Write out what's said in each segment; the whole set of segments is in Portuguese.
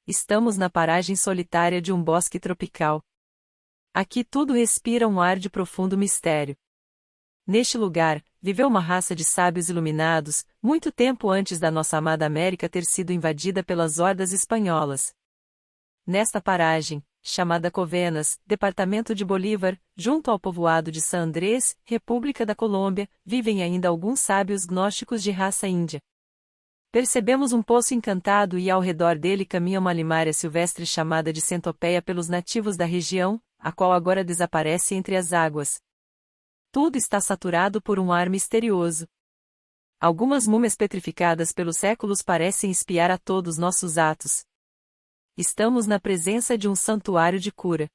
Estamos na paragem solitária de um bosque tropical. Aqui tudo respira um ar de profundo mistério. Neste lugar, viveu uma raça de sábios iluminados, muito tempo antes da nossa amada América ter sido invadida pelas hordas espanholas. Nesta paragem, chamada Covenas, departamento de Bolívar, junto ao povoado de San Andrés, República da Colômbia, vivem ainda alguns sábios gnósticos de raça índia. Percebemos um poço encantado e ao redor dele caminha uma limária silvestre chamada de centopeia pelos nativos da região, a qual agora desaparece entre as águas. Tudo está saturado por um ar misterioso. Algumas múmias petrificadas pelos séculos parecem espiar a todos nossos atos. Estamos na presença de um santuário de cura.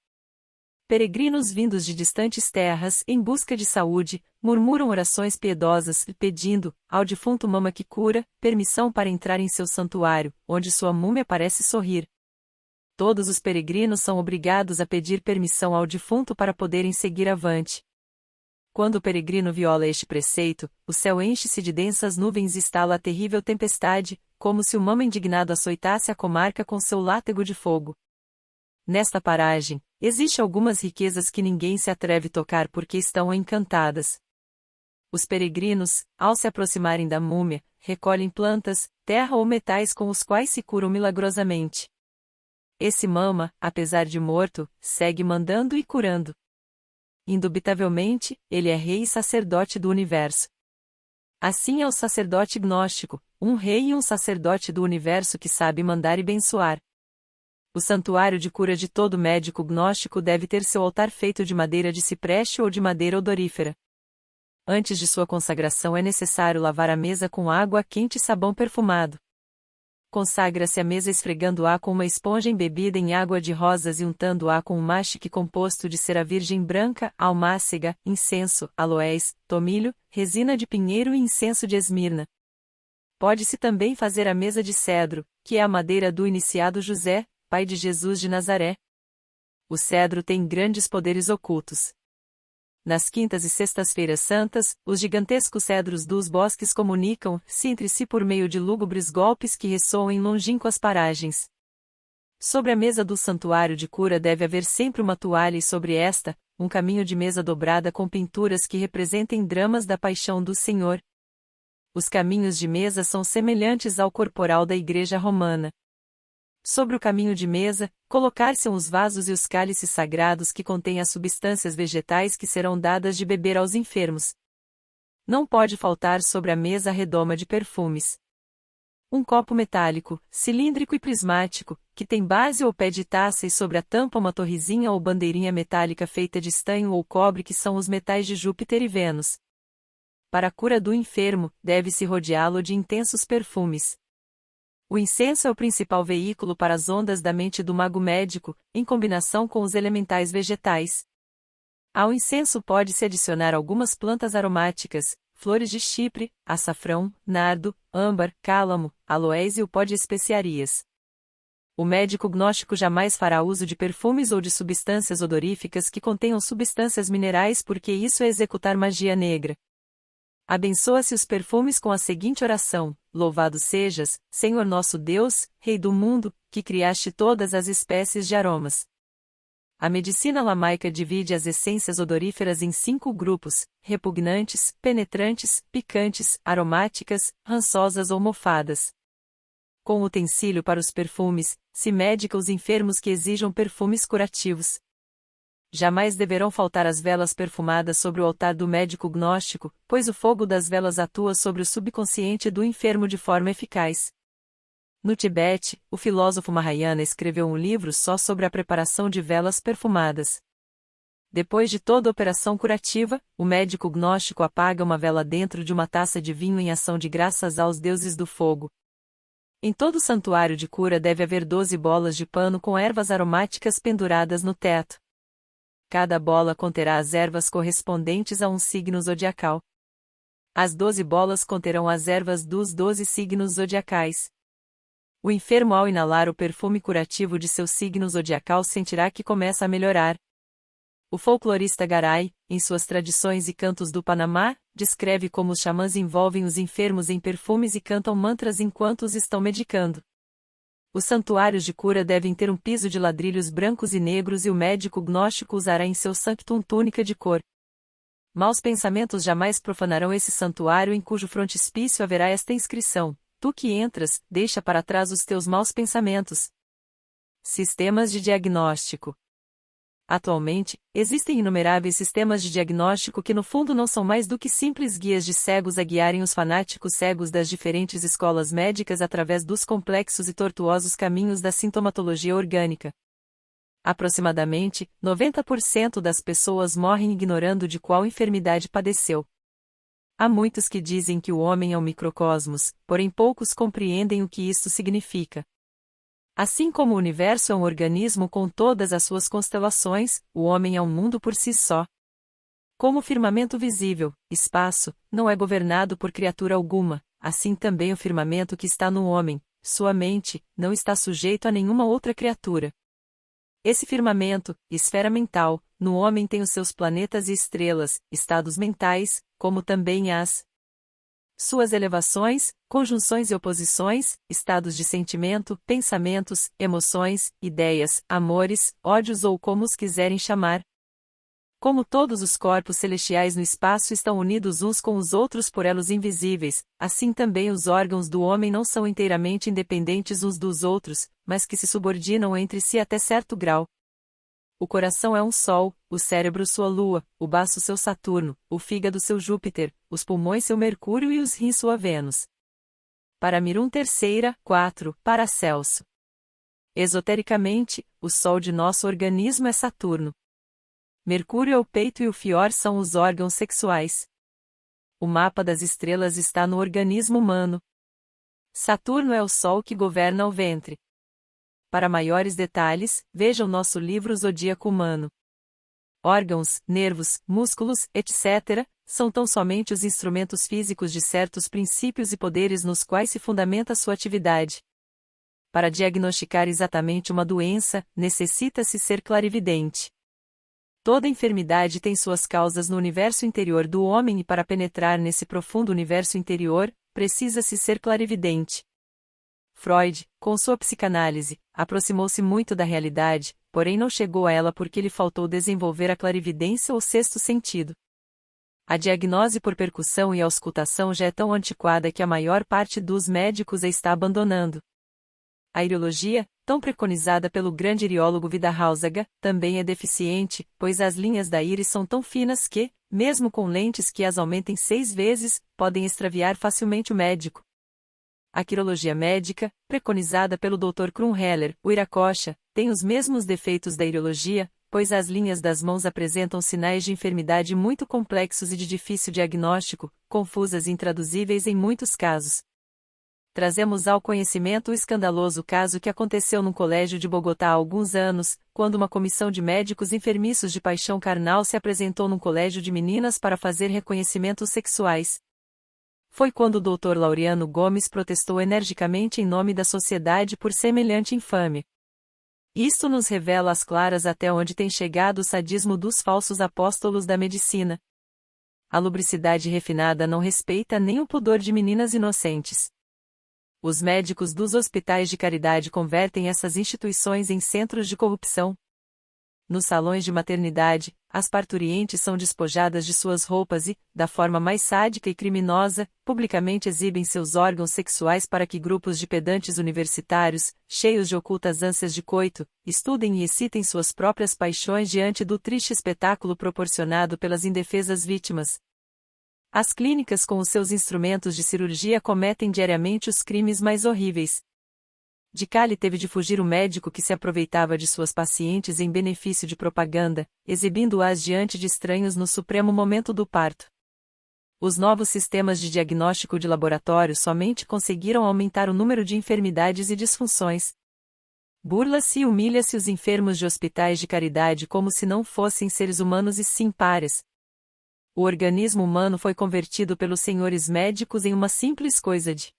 Peregrinos vindos de distantes terras, em busca de saúde, murmuram orações piedosas, pedindo, ao defunto Mama que cura, permissão para entrar em seu santuário, onde sua múmia parece sorrir. Todos os peregrinos são obrigados a pedir permissão ao defunto para poderem seguir avante. Quando o peregrino viola este preceito, o céu enche-se de densas nuvens e estala a terrível tempestade, como se o Mama indignado açoitasse a comarca com seu látego de fogo. Nesta paragem, existem algumas riquezas que ninguém se atreve tocar porque estão encantadas. Os peregrinos, ao se aproximarem da múmia, recolhem plantas, terra ou metais com os quais se curam milagrosamente. Esse Mama, apesar de morto, segue mandando e curando. Indubitavelmente, ele é rei e sacerdote do universo. Assim é o sacerdote gnóstico, um rei e um sacerdote do universo que sabe mandar e abençoar. O santuário de cura de todo médico gnóstico deve ter seu altar feito de madeira de cipreste ou de madeira odorífera. Antes de sua consagração é necessário lavar a mesa com água quente e sabão perfumado. Consagra-se a mesa esfregando-a com uma esponja embebida em água de rosas e untando-a com um mastique composto de cera virgem branca, almácega, incenso, aloés, tomilho, resina de pinheiro e incenso de esmirna. Pode-se também fazer a mesa de cedro, que é a madeira do iniciado José, pai de Jesus de Nazaré. O cedro tem grandes poderes ocultos. Nas quintas e sextas-feiras santas, os gigantescos cedros dos bosques comunicam-se entre si por meio de lúgubres golpes que ressoam em longínquas paragens. Sobre a mesa do santuário de cura deve haver sempre uma toalha e sobre esta, um caminho de mesa dobrada com pinturas que representem dramas da paixão do Senhor. Os caminhos de mesa são semelhantes ao corporal da Igreja Romana. Sobre o caminho de mesa, colocar-se-ão os vasos e os cálices sagrados que contêm as substâncias vegetais que serão dadas de beber aos enfermos. Não pode faltar sobre a mesa a redoma de perfumes. Um copo metálico, cilíndrico e prismático, que tem base ou pé de taça e sobre a tampa uma torrezinha ou bandeirinha metálica feita de estanho ou cobre que são os metais de Júpiter e Vênus. Para a cura do enfermo, deve-se rodeá-lo de intensos perfumes. O incenso é o principal veículo para as ondas da mente do mago médico, em combinação com os elementais vegetais. Ao incenso pode-se adicionar algumas plantas aromáticas, flores de chipre, açafrão, nardo, âmbar, cálamo, aloés e o pó de especiarias. O médico gnóstico jamais fará uso de perfumes ou de substâncias odoríficas que contenham substâncias minerais porque isso é executar magia negra. Abençoa-se os perfumes com a seguinte oração: Louvado sejas, Senhor nosso Deus, Rei do mundo, que criaste todas as espécies de aromas. A medicina lamaica divide as essências odoríferas em 5 grupos: repugnantes, penetrantes, picantes, aromáticas, rançosas ou mofadas. Com utensílio para os perfumes, se medica os enfermos que exijam perfumes curativos. Jamais deverão faltar as velas perfumadas sobre o altar do médico gnóstico, pois o fogo das velas atua sobre o subconsciente do enfermo de forma eficaz. No Tibete, o filósofo Mahayana escreveu um livro só sobre a preparação de velas perfumadas. Depois de toda operação curativa, o médico gnóstico apaga uma vela dentro de uma taça de vinho em ação de graças aos deuses do fogo. Em todo santuário de cura deve haver 12 bolas de pano com ervas aromáticas penduradas no teto. Cada bola conterá as ervas correspondentes a um signo zodiacal. As 12 bolas conterão as ervas dos 12 signos zodiacais. O enfermo, ao inalar o perfume curativo de seu signo zodiacal, sentirá que começa a melhorar. O folclorista Garay, em suas tradições e cantos do Panamá, descreve como os xamãs envolvem os enfermos em perfumes e cantam mantras enquanto os estão medicando. Os santuários de cura devem ter um piso de ladrilhos brancos e negros e o médico gnóstico usará em seu sanctum túnica de cor. Maus pensamentos jamais profanarão esse santuário em cujo frontispício haverá esta inscrição: Tu que entras, deixa para trás os teus maus pensamentos. Sistemas de diagnóstico. Atualmente, existem inumeráveis sistemas de diagnóstico que no fundo não são mais do que simples guias de cegos a guiarem os fanáticos cegos das diferentes escolas médicas através dos complexos e tortuosos caminhos da sintomatologia orgânica. Aproximadamente, 90% das pessoas morrem ignorando de qual enfermidade padeceu. Há muitos que dizem que o homem é um microcosmos, porém poucos compreendem o que isto significa. Assim como o universo é um organismo com todas as suas constelações, o homem é um mundo por si só. Como o firmamento visível, espaço, não é governado por criatura alguma, assim também o firmamento que está no homem, sua mente, não está sujeito a nenhuma outra criatura. Esse firmamento, esfera mental, no homem tem os seus planetas e estrelas, estados mentais, como também as suas elevações, conjunções e oposições, estados de sentimento, pensamentos, emoções, ideias, amores, ódios ou como os quiserem chamar. Como todos os corpos celestiais no espaço estão unidos uns com os outros por elos invisíveis, assim também os órgãos do homem não são inteiramente independentes uns dos outros, mas que se subordinam entre si até certo grau. O coração é um Sol, o cérebro sua Lua, o baço seu Saturno, o fígado seu Júpiter, os pulmões seu Mercúrio e os rins sua Vênus. Para Mirum terceira, 4, Paracelso. Esotericamente, o Sol de nosso organismo é Saturno. Mercúrio é o peito e o fior são os órgãos sexuais. O mapa das estrelas está no organismo humano. Saturno é o Sol que governa o ventre. Para maiores detalhes, veja o nosso livro Zodíaco Humano. Órgãos, nervos, músculos, etc., são tão somente os instrumentos físicos de certos princípios e poderes nos quais se fundamenta sua atividade. Para diagnosticar exatamente uma doença, necessita-se ser clarividente. Toda enfermidade tem suas causas no universo interior do homem e para penetrar nesse profundo universo interior, precisa-se ser clarividente. Freud, com sua psicanálise, aproximou-se muito da realidade, porém não chegou a ela porque lhe faltou desenvolver a clarividência ou sexto sentido. A diagnose por percussão e auscultação já é tão antiquada que a maior parte dos médicos a está abandonando. A iriologia, tão preconizada pelo grande iriólogo Wiederhausaga, também é deficiente, pois as linhas da íris são tão finas que, mesmo com lentes que as aumentem 6 vezes, podem extraviar facilmente o médico. A quirologia médica, preconizada pelo Dr. Krumheller, Uiracocha, tem os mesmos defeitos da iriologia, pois as linhas das mãos apresentam sinais de enfermidade muito complexos e de difícil diagnóstico, confusas e intraduzíveis em muitos casos. Trazemos ao conhecimento o escandaloso caso que aconteceu num colégio de Bogotá há alguns anos, quando uma comissão de médicos enfermiços de paixão carnal se apresentou num colégio de meninas para fazer reconhecimentos sexuais. Foi quando o Dr. Laureano Gomes protestou energicamente em nome da sociedade por semelhante infâmia. Isto nos revela às claras até onde tem chegado o sadismo dos falsos apóstolos da medicina. A lubricidade refinada não respeita nem o pudor de meninas inocentes. Os médicos dos hospitais de caridade convertem essas instituições em centros de corrupção. Nos salões de maternidade, as parturientes são despojadas de suas roupas e, da forma mais sádica e criminosa, publicamente exibem seus órgãos sexuais para que grupos de pedantes universitários, cheios de ocultas ânsias de coito, estudem e excitem suas próprias paixões diante do triste espetáculo proporcionado pelas indefesas vítimas. As clínicas com os seus instrumentos de cirurgia cometem diariamente os crimes mais horríveis. De Cali teve de fugir o médico que se aproveitava de suas pacientes em benefício de propaganda, exibindo-as diante de estranhos no supremo momento do parto. Os novos sistemas de diagnóstico de laboratório somente conseguiram aumentar o número de enfermidades e disfunções. Burla-se e humilha-se os enfermos de hospitais de caridade como se não fossem seres humanos e sim párias. O organismo humano foi convertido pelos senhores médicos em uma simples coisa de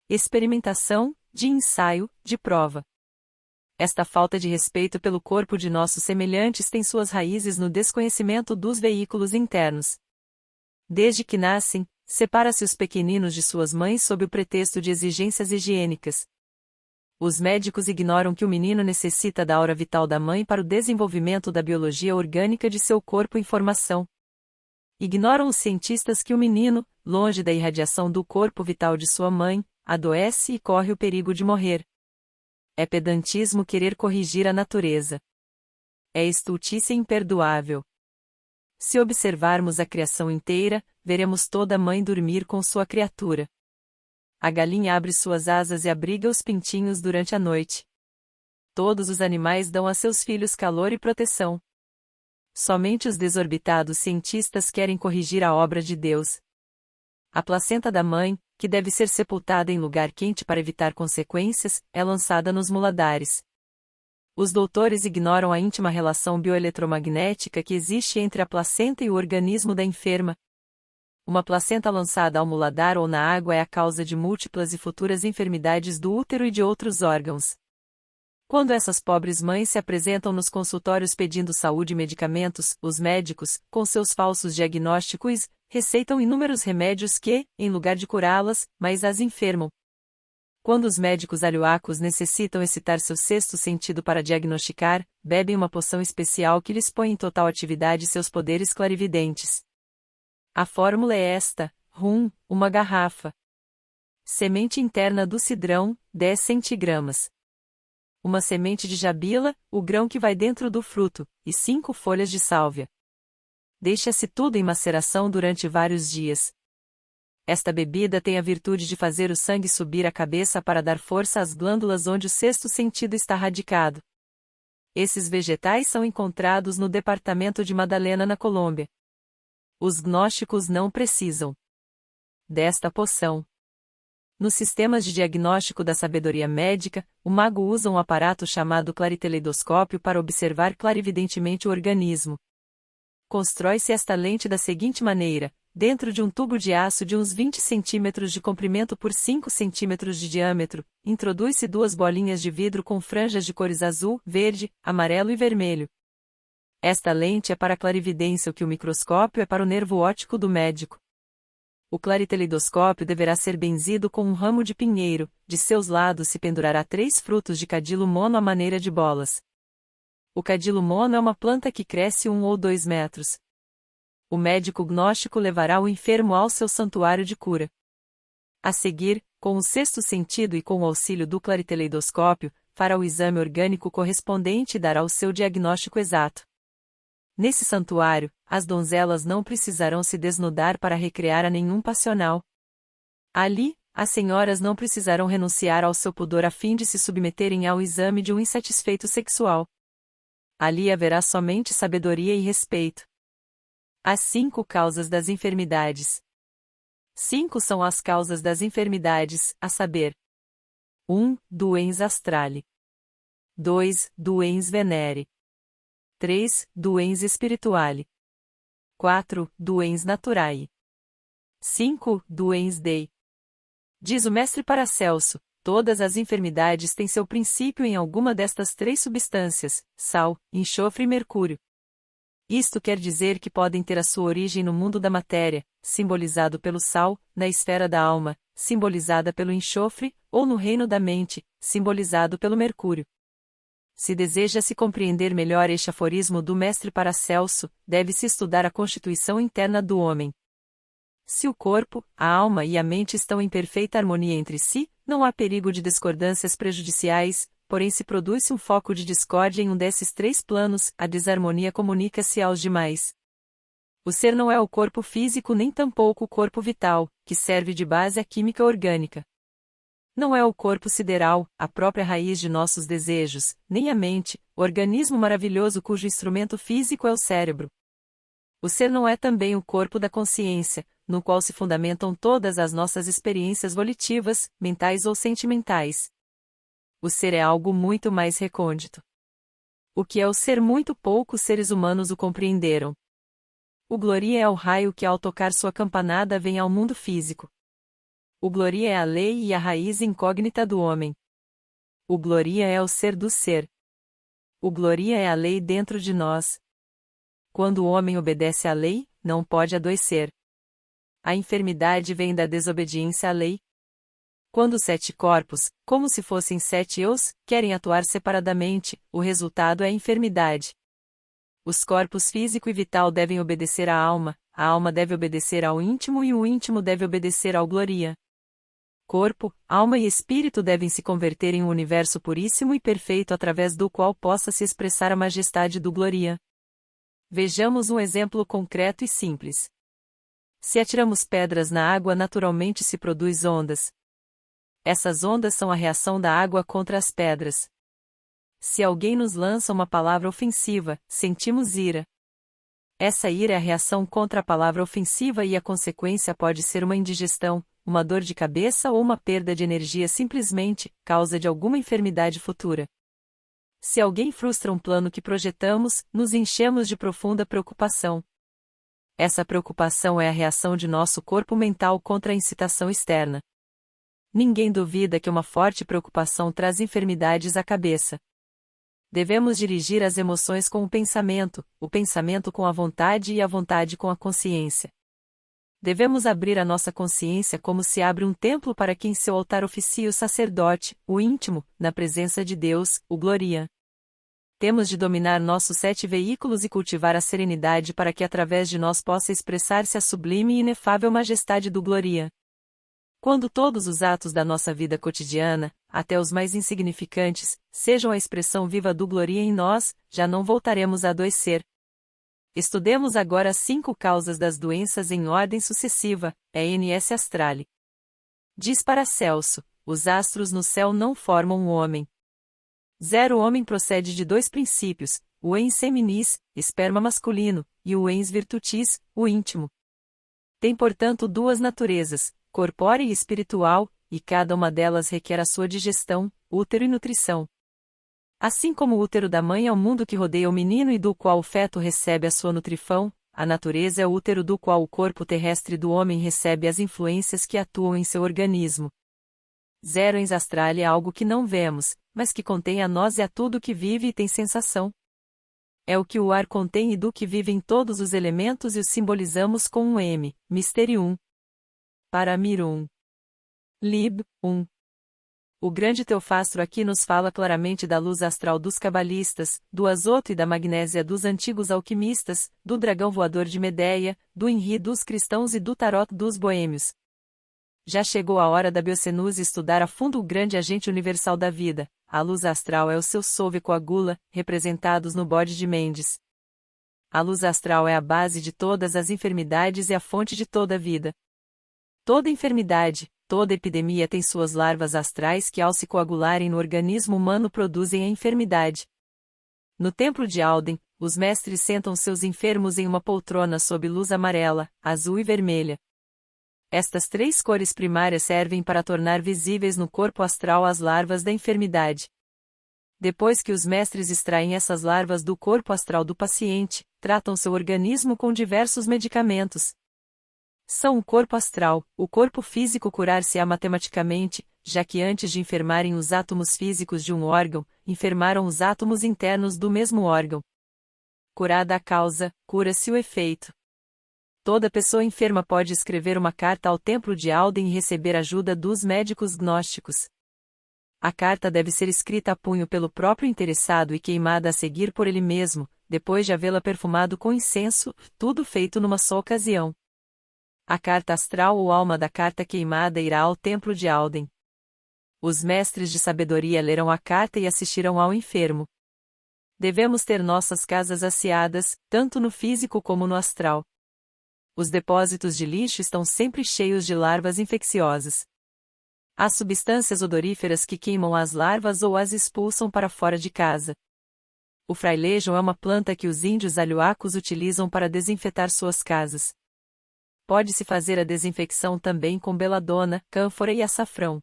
experimentação, de ensaio, de prova. Esta falta de respeito pelo corpo de nossos semelhantes tem suas raízes no desconhecimento dos veículos internos. Desde que nascem, separa-se os pequeninos de suas mães sob o pretexto de exigências higiênicas. Os médicos ignoram que o menino necessita da aura vital da mãe para o desenvolvimento da biologia orgânica de seu corpo em formação. Ignoram os cientistas que o menino, longe da irradiação do corpo vital de sua mãe, adoece e corre o perigo de morrer. É pedantismo querer corrigir a natureza. É estultícia imperdoável. Se observarmos a criação inteira, veremos toda mãe dormir com sua criatura. A galinha abre suas asas e abriga os pintinhos durante a noite. Todos os animais dão a seus filhos calor e proteção. Somente os desorbitados cientistas querem corrigir a obra de Deus. A placenta da mãe, que deve ser sepultada em lugar quente para evitar consequências, é lançada nos muladares. Os doutores ignoram a íntima relação bioeletromagnética que existe entre a placenta e o organismo da enferma. Uma placenta lançada ao muladar ou na água é a causa de múltiplas e futuras enfermidades do útero e de outros órgãos. Quando essas pobres mães se apresentam nos consultórios pedindo saúde e medicamentos, os médicos, com seus falsos diagnósticos, receitam inúmeros remédios que, em lugar de curá-las, mais as enfermam. Quando os médicos alioacos necessitam excitar seu sexto sentido para diagnosticar, bebem uma poção especial que lhes põe em total atividade seus poderes clarividentes. A fórmula é esta: rum, uma garrafa. Semente interna do cidrão, 10 centigramas. Uma semente de jabila, o grão que vai dentro do fruto, e 5 folhas de sálvia. Deixa-se tudo em maceração durante vários dias. Esta bebida tem a virtude de fazer o sangue subir à cabeça para dar força às glândulas onde o sexto sentido está radicado. Esses vegetais são encontrados no departamento de Madalena, na Colômbia. Os gnósticos não precisam desta poção. Nos sistemas de diagnóstico da sabedoria médica, o mago usa um aparato chamado clariteleidoscópio para observar clarividentemente o organismo. Constrói-se esta lente da seguinte maneira: dentro de um tubo de aço de uns 20 centímetros de comprimento por 5 centímetros de diâmetro, introduz-se 2 bolinhas de vidro com franjas de cores azul, verde, amarelo e vermelho. Esta lente é para a clarividência o que o microscópio é para o nervo óptico do médico. O clariteleidoscópio deverá ser benzido com um ramo de pinheiro, de seus lados se pendurará 3 frutos de cadilo mono à maneira de bolas. O cadilo mono é uma planta que cresce 1 ou 2 metros. O médico gnóstico levará o enfermo ao seu santuário de cura. A seguir, com o sexto sentido e com o auxílio do clariteleidoscópio, fará o exame orgânico correspondente e dará o seu diagnóstico exato. Nesse santuário, as donzelas não precisarão se desnudar para recrear a nenhum passional. Ali, as senhoras não precisarão renunciar ao seu pudor a fim de se submeterem ao exame de um insatisfeito sexual. Ali haverá somente sabedoria e respeito. As 5 causas das enfermidades. 5 são as causas das enfermidades, a saber: 1. Doens astrale. 2. Doens venere. 3. Doens spirituale. 4. Doens naturae. 5. Doens dei. Diz o mestre Paracelso: todas as enfermidades têm seu princípio em alguma destas 3 substâncias: sal, enxofre e mercúrio. Isto quer dizer que podem ter a sua origem no mundo da matéria, simbolizado pelo sal, na esfera da alma, simbolizada pelo enxofre, ou no reino da mente, simbolizado pelo mercúrio. Se deseja-se compreender melhor este aforismo do mestre Paracelso, deve-se estudar a constituição interna do homem. Se o corpo, a alma e a mente estão em perfeita harmonia entre si, não há perigo de discordâncias prejudiciais, porém se produz-se um foco de discórdia em um desses 3 planos, a desarmonia comunica-se aos demais. O ser não é o corpo físico nem tampouco o corpo vital, que serve de base à química orgânica. Não é o corpo sideral, a própria raiz de nossos desejos, nem a mente, organismo maravilhoso cujo instrumento físico é o cérebro. O ser não é também o corpo da consciência, no qual se fundamentam todas as nossas experiências volitivas, mentais ou sentimentais. O ser é algo muito mais recôndito. O que é o ser muito poucos seres humanos o compreenderam. O Gloria é o raio que ao tocar sua campanada vem ao mundo físico. O Gloria é a lei e a raiz incógnita do homem. O Gloria é o ser do ser. O Gloria é a lei dentro de nós. Quando o homem obedece à lei, não pode adoecer. A enfermidade vem da desobediência à lei. Quando 7 corpos, como se fossem 7 eus, querem atuar separadamente, o resultado é a enfermidade. Os corpos físico e vital devem obedecer à alma, a alma deve obedecer ao íntimo e o íntimo deve obedecer ao gloria. Corpo, alma e espírito devem se converter em um universo puríssimo e perfeito através do qual possa se expressar a majestade do gloria. Vejamos um exemplo concreto e simples. Se atiramos pedras na água, naturalmente se produz ondas. Essas ondas são a reação da água contra as pedras. Se alguém nos lança uma palavra ofensiva, sentimos ira. Essa ira é a reação contra a palavra ofensiva e a consequência pode ser uma indigestão, uma dor de cabeça ou uma perda de energia, simplesmente, causa de alguma enfermidade futura. Se alguém frustra um plano que projetamos, nos enchemos de profunda preocupação. Essa preocupação é a reação de nosso corpo mental contra a incitação externa. Ninguém duvida que uma forte preocupação traz enfermidades à cabeça. Devemos dirigir as emoções com o pensamento com a vontade e a vontade com a consciência. Devemos abrir a nossa consciência como se abre um templo para que em seu altar oficie o sacerdote, o íntimo, na presença de Deus, o gloria. Temos de dominar nossos 7 veículos e cultivar a serenidade para que através de nós possa expressar-se a sublime e inefável majestade do gloria. Quando todos os atos da nossa vida cotidiana, até os mais insignificantes, sejam a expressão viva do gloria em nós, já não voltaremos a adoecer. Estudemos agora as 5 causas das doenças em ordem sucessiva, ENS Astrale. Diz Paracelso: os astros no céu não formam um homem. 0 O homem procede de 2 princípios, o ens seminis, esperma masculino, e o ens virtutis, o íntimo. Tem portanto 2 naturezas, corpórea e espiritual, e cada uma delas requer a sua digestão, útero e nutrição. Assim como o útero da mãe é o mundo que rodeia o menino e do qual o feto recebe a sua nutrição, a natureza é o útero do qual o corpo terrestre do homem recebe as influências que atuam em seu organismo. 0 Ens Astrale é algo que não vemos, mas que contém a nós e a tudo que vive e tem sensação. É o que o ar contém e do que vivem todos os elementos e os simbolizamos com um M, Mysterium. Paramirum. Lib. 1. O grande Teofastro aqui nos fala claramente da luz astral dos cabalistas, do azoto e da magnésia dos antigos alquimistas, do dragão voador de Medeia, do Enri dos cristãos e do tarot dos boêmios. Já chegou a hora da biocenuse estudar a fundo o grande agente universal da vida. A luz astral é o seu solve coagula, representados no bode de Mendes. A luz astral é a base de todas as enfermidades e a fonte de toda a vida. Toda enfermidade, toda epidemia tem suas larvas astrais que ao se coagularem no organismo humano produzem a enfermidade. No templo de Alden, os mestres sentam seus enfermos em uma poltrona sob luz amarela, azul e vermelha. Estas 3 cores primárias servem para tornar visíveis no corpo astral as larvas da enfermidade. Depois que os mestres extraem essas larvas do corpo astral do paciente, tratam seu organismo com diversos medicamentos. São o corpo astral, o corpo físico curar-se-á matematicamente, já que antes de enfermarem os átomos físicos de um órgão, enfermaram os átomos internos do mesmo órgão. Curada a causa, cura-se o efeito. Toda pessoa enferma pode escrever uma carta ao templo de Alden e receber ajuda dos médicos gnósticos. A carta deve ser escrita a punho pelo próprio interessado e queimada a seguir por ele mesmo, depois de havê-la perfumado com incenso, tudo feito numa só ocasião. A carta astral ou alma da carta queimada irá ao templo de Alden. Os mestres de sabedoria lerão a carta e assistirão ao enfermo. Devemos ter nossas casas asseadas, tanto no físico como no astral. Os depósitos de lixo estão sempre cheios de larvas infecciosas. Há substâncias odoríferas que queimam as larvas ou as expulsam para fora de casa. O frailejo é uma planta que os índios alhuacos utilizam para desinfetar suas casas. Pode-se fazer a desinfecção também com beladona, cânfora e açafrão.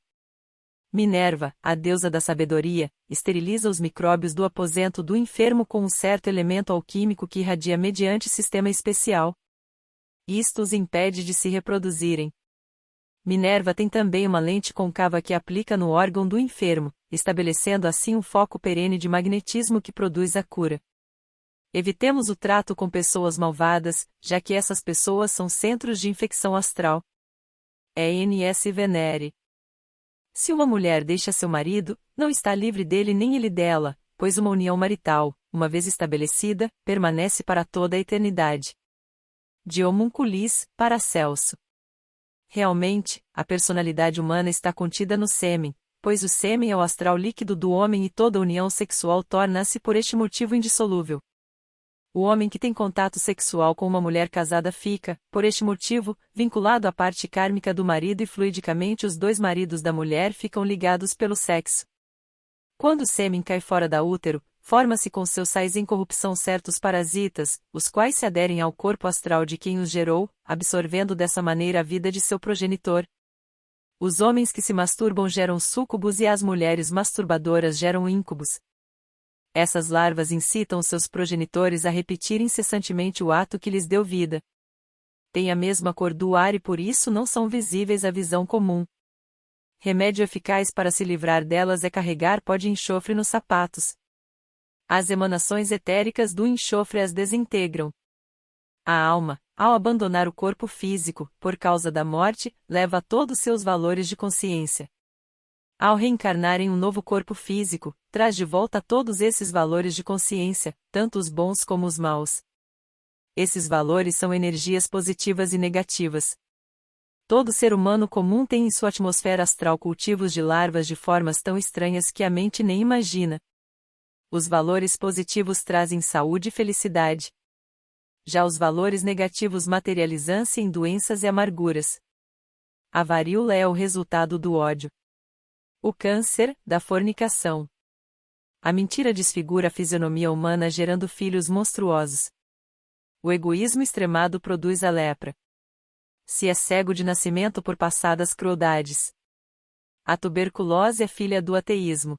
Minerva, a deusa da sabedoria, esteriliza os micróbios do aposento do enfermo com um certo elemento alquímico que irradia mediante sistema especial. Isto os impede de se reproduzirem. Minerva tem também uma lente côncava que aplica no órgão do enfermo, estabelecendo assim um foco perene de magnetismo que produz a cura. Evitemos o trato com pessoas malvadas, já que essas pessoas são centros de infecção astral. ENS Venere. Se uma mulher deixa seu marido, não está livre dele nem ele dela, pois uma união marital, uma vez estabelecida, permanece para toda a eternidade. De Homunculis, Paracelso. Realmente, a personalidade humana está contida no sêmen, pois o sêmen é o astral líquido do homem e toda união sexual torna-se por este motivo indissolúvel. O homem que tem contato sexual com uma mulher casada fica, por este motivo, vinculado à parte kármica do marido e fluidicamente os dois maridos da mulher ficam ligados pelo sexo. Quando o sêmen cai fora da útero, forma-se com seus sais em corrupção certos parasitas, os quais se aderem ao corpo astral de quem os gerou, absorvendo dessa maneira a vida de seu progenitor. Os homens que se masturbam geram súcubos e as mulheres masturbadoras geram íncubos. Essas larvas incitam seus progenitores a repetir incessantemente o ato que lhes deu vida. Têm a mesma cor do ar e por isso não são visíveis à visão comum. Remédio eficaz para se livrar delas é carregar pó de enxofre nos sapatos. As emanações etéricas do enxofre as desintegram. A alma, ao abandonar o corpo físico, por causa da morte, leva todos seus valores de consciência. Ao reencarnar em um novo corpo físico, traz de volta todos esses valores de consciência, tanto os bons como os maus. Esses valores são energias positivas e negativas. Todo ser humano comum tem em sua atmosfera astral cultivos de larvas de formas tão estranhas que a mente nem imagina. Os valores positivos trazem saúde e felicidade. Já os valores negativos materializam-se em doenças e amarguras. A varíola é o resultado do ódio. O câncer, da fornicação. A mentira desfigura a fisionomia humana gerando filhos monstruosos. O egoísmo extremado produz a lepra. Se é cego de nascimento por passadas crueldades. A tuberculose é filha do ateísmo.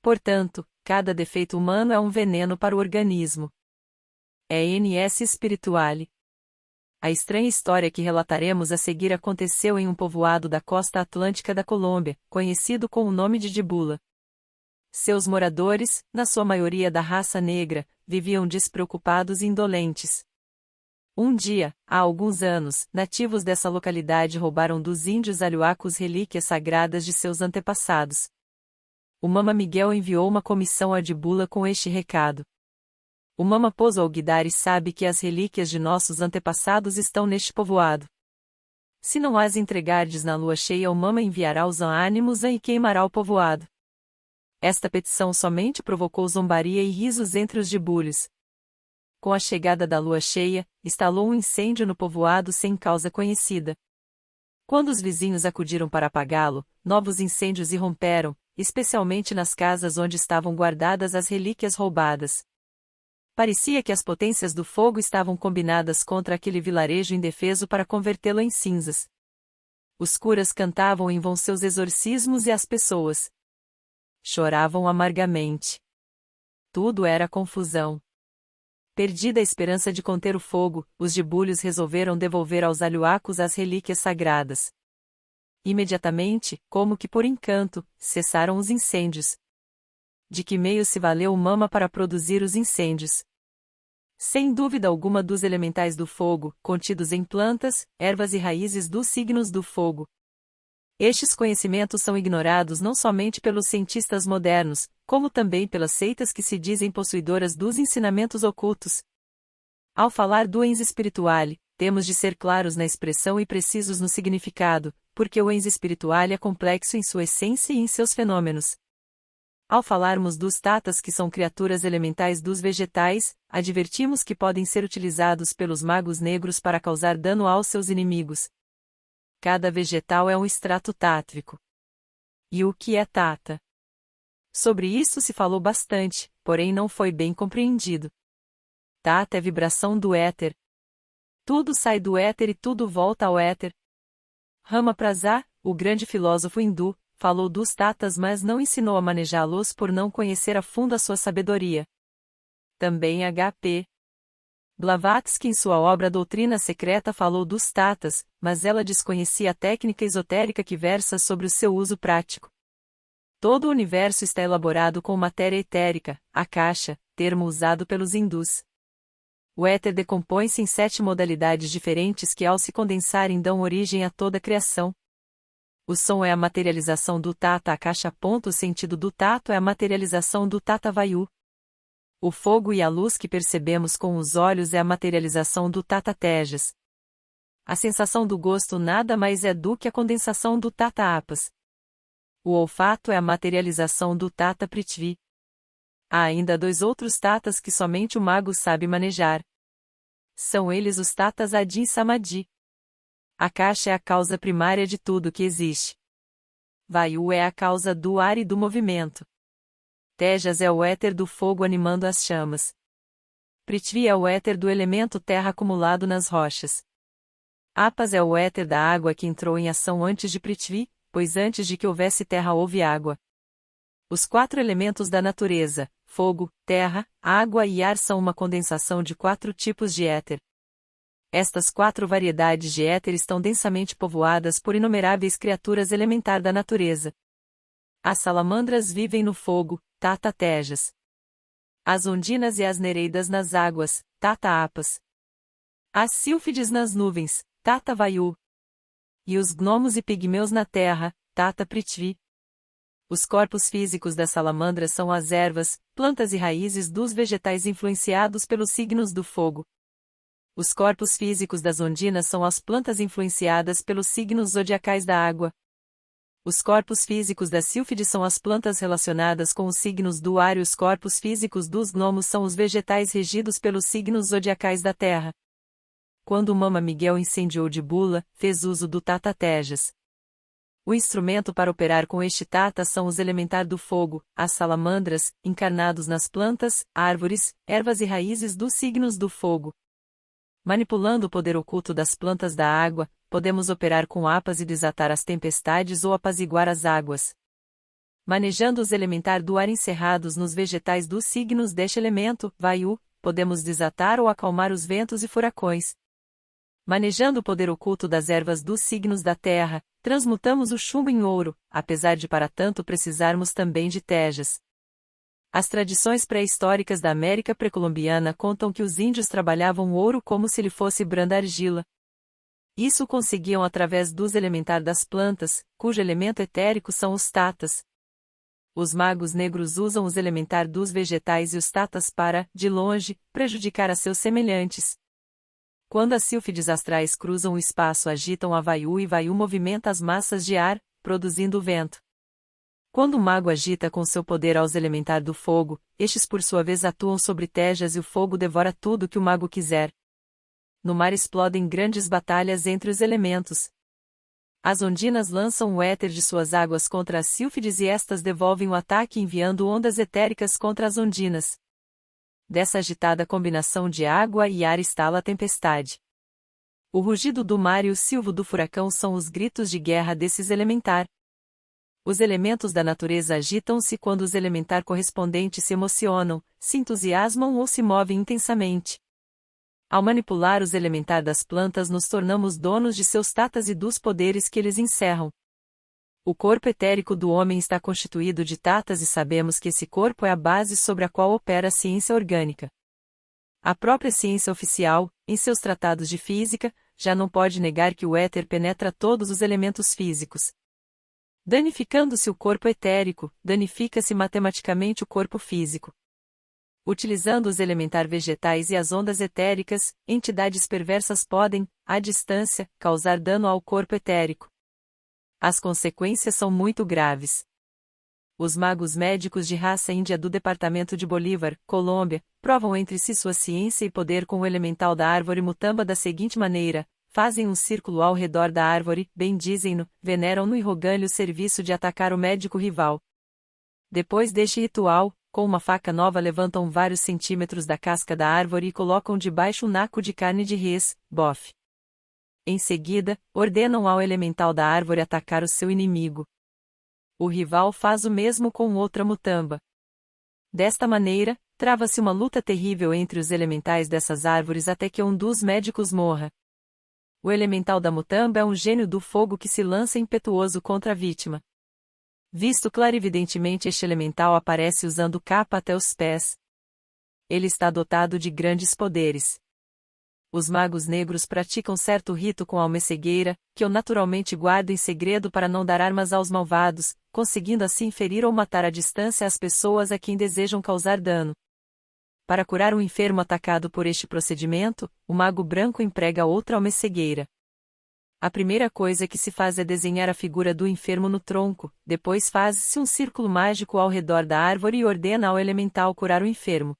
Portanto, cada defeito humano é um veneno para o organismo. É N.S. Spirituale. A estranha história que relataremos a seguir aconteceu em um povoado da costa atlântica da Colômbia, conhecido com o nome de Dibula. Seus moradores, na sua maioria da raça negra, viviam despreocupados e indolentes. Um dia, há alguns anos, nativos dessa localidade roubaram dos índios aluacos relíquias sagradas de seus antepassados. O Mama Miguel enviou uma comissão a Dibula com este recado. O Mama Pozo Alguidari sabe que as relíquias de nossos antepassados estão neste povoado. Se não as entregardes na lua cheia, o Mama enviará os ânimos e queimará o povoado. Esta petição somente provocou zombaria e risos entre os dibulhos. Com a chegada da lua cheia, instalou um incêndio no povoado sem causa conhecida. Quando os vizinhos acudiram para apagá-lo, novos incêndios irromperam, especialmente nas casas onde estavam guardadas as relíquias roubadas. Parecia que as potências do fogo estavam combinadas contra aquele vilarejo indefeso para convertê-lo em cinzas. Os curas cantavam em vão seus exorcismos e as pessoas choravam amargamente. Tudo era confusão. Perdida a esperança de conter o fogo, os dibulhos resolveram devolver aos aluacos as relíquias sagradas. Imediatamente, como que por encanto, cessaram os incêndios. De que meio se valeu o Mama para produzir os incêndios? Sem dúvida alguma dos elementais do fogo, contidos em plantas, ervas e raízes dos signos do fogo. Estes conhecimentos são ignorados não somente pelos cientistas modernos, como também pelas seitas que se dizem possuidoras dos ensinamentos ocultos. Ao falar do ens spirituale, temos de ser claros na expressão e precisos no significado, porque o ens spirituale é complexo em sua essência e em seus fenômenos. Ao falarmos dos tatas, que são criaturas elementais dos vegetais, advertimos que podem ser utilizados pelos magos negros para causar dano aos seus inimigos. Cada vegetal é um extrato tátrico. E o que é tata? Sobre isso se falou bastante, porém não foi bem compreendido. Tata é vibração do éter. Tudo sai do éter e tudo volta ao éter. Rama Prasad, o grande filósofo hindu, falou dos tatas, mas não ensinou a manejá-los por não conhecer a fundo a sua sabedoria. Também H.P. Blavatsky em sua obra Doutrina Secreta falou dos tatas, mas ela desconhecia a técnica esotérica que versa sobre o seu uso prático. Todo o universo está elaborado com matéria etérica, akasha, termo usado pelos hindus. O éter decompõe-se em 7 modalidades diferentes que ao se condensarem dão origem a toda a criação. O som é a materialização do Tata Akasha. O sentido do tato é a materialização do Tata Vayu. O fogo e a luz que percebemos com os olhos é a materialização do Tata Tejas. A sensação do gosto nada mais é do que a condensação do Tata Apas. O olfato é a materialização do Tata Prithvi. Há ainda 2 outros tatas que somente o mago sabe manejar. São eles os tatas Adi e Samadhi. Akasha é a causa primária de tudo que existe. Vayu é a causa do ar e do movimento. Tejas é o éter do fogo animando as chamas. Prithvi é o éter do elemento terra acumulado nas rochas. Apas é o éter da água que entrou em ação antes de Prithvi, pois antes de que houvesse terra houve água. Os 4 elementos da natureza, fogo, terra, água e ar, são uma condensação de 4 tipos de éter. Estas 4 variedades de éter estão densamente povoadas por inumeráveis criaturas elementares da natureza. As salamandras vivem no fogo, Tata Tejas. As ondinas e as nereidas nas águas, Tata Apas. As sílfides nas nuvens, Tata Vayu. E os gnomos e pigmeus na terra, Tata Prithvi. Os corpos físicos das salamandras são as ervas, plantas e raízes dos vegetais influenciados pelos signos do fogo. Os corpos físicos das ondinas são as plantas influenciadas pelos signos zodiacais da água. Os corpos físicos das sílfides são as plantas relacionadas com os signos do ar e os corpos físicos dos gnomos são os vegetais regidos pelos signos zodiacais da terra. Quando Mama Miguel incendiou de Bula, fez uso do Tata Tejas. O instrumento para operar com este Tata são os elementar do fogo, as salamandras, encarnados nas plantas, árvores, ervas e raízes dos signos do fogo. Manipulando o poder oculto das plantas da água, podemos operar com apas e desatar as tempestades ou apaziguar as águas. Manejando os elementar do ar encerrados nos vegetais dos signos deste elemento, Vayu, podemos desatar ou acalmar os ventos e furacões. Manejando o poder oculto das ervas dos signos da terra, transmutamos o chumbo em ouro, apesar de para tanto precisarmos também de tejas. As tradições pré-históricas da América pré-colombiana contam que os índios trabalhavam o ouro como se ele fosse branda argila. Isso conseguiam através dos elementar das plantas, cujo elemento etérico são os tatas. Os magos negros usam os elementar dos vegetais e os tatas para, de longe, prejudicar a seus semelhantes. Quando as sílfides astrais cruzam o espaço, agitam a Vayu e Vayu movimenta as massas de ar, produzindo o vento. Quando o mago agita com seu poder aos elementar do fogo, estes por sua vez atuam sobre tejas e o fogo devora tudo que o mago quiser. No mar explodem grandes batalhas entre os elementos. As ondinas lançam o éter de suas águas contra as sílfides e estas devolvem o ataque enviando ondas etéricas contra as ondinas. Dessa agitada combinação de água e ar estala a tempestade. O rugido do mar e o silvo do furacão são os gritos de guerra desses elementar. Os elementos da natureza agitam-se quando os elementar correspondentes se emocionam, se entusiasmam ou se movem intensamente. Ao manipular os elementar das plantas, nos tornamos donos de seus tatas e dos poderes que eles encerram. O corpo etérico do homem está constituído de tatas e sabemos que esse corpo é a base sobre a qual opera a ciência orgânica. A própria ciência oficial, em seus tratados de física, já não pode negar que o éter penetra todos os elementos físicos. Danificando-se o corpo etérico, danifica-se matematicamente o corpo físico. Utilizando os elementar vegetais e as ondas etéricas, entidades perversas podem, à distância, causar dano ao corpo etérico. As consequências são muito graves. Os magos médicos de raça índia do departamento de Bolívar, Colômbia, provam entre si sua ciência e poder com o elemental da árvore mutamba da seguinte maneira: fazem um círculo ao redor da árvore, bendizem-no, veneram-no e rogam-lhe o serviço de atacar o médico rival. Depois deste ritual, com uma faca nova levantam vários centímetros da casca da árvore e colocam debaixo um naco de carne de res, bofe. Em seguida, ordenam ao elemental da árvore atacar o seu inimigo. O rival faz o mesmo com outra mutamba. Desta maneira, trava-se uma luta terrível entre os elementais dessas árvores até que um dos médicos morra. O elemental da mutamba é um gênio do fogo que se lança impetuoso contra a vítima. Visto clarividentemente, este elemental aparece usando capa até os pés. Ele está dotado de grandes poderes. Os magos negros praticam certo rito com a almecegueira, que eu naturalmente guardo em segredo para não dar armas aos malvados, conseguindo assim ferir ou matar à distância as pessoas a quem desejam causar dano. Para curar um enfermo atacado por este procedimento, o mago branco emprega outra almecegueira. A primeira coisa que se faz é desenhar a figura do enfermo no tronco, depois faz-se um círculo mágico ao redor da árvore e ordena ao elemental curar o enfermo.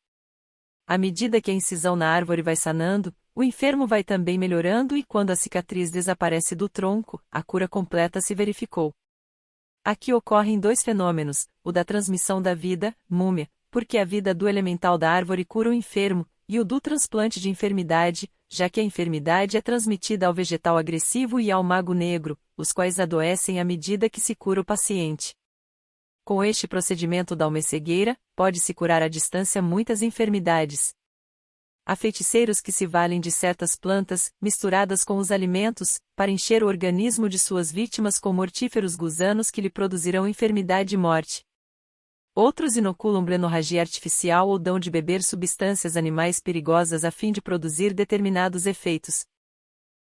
À medida que a incisão na árvore vai sanando, o enfermo vai também melhorando e quando a cicatriz desaparece do tronco, a cura completa se verificou. Aqui ocorrem dois fenômenos, o da transmissão da vida, múmia, porque a vida do elemental da árvore cura o enfermo, e o do transplante de enfermidade, já que a enfermidade é transmitida ao vegetal agressivo e ao mago negro, os quais adoecem à medida que se cura o paciente. Com este procedimento da almecegueira, pode-se curar à distância muitas enfermidades. Há feiticeiros que se valem de certas plantas, misturadas com os alimentos, para encher o organismo de suas vítimas com mortíferos gusanos que lhe produzirão enfermidade e morte. Outros inoculam blenorragia artificial ou dão de beber substâncias animais perigosas a fim de produzir determinados efeitos.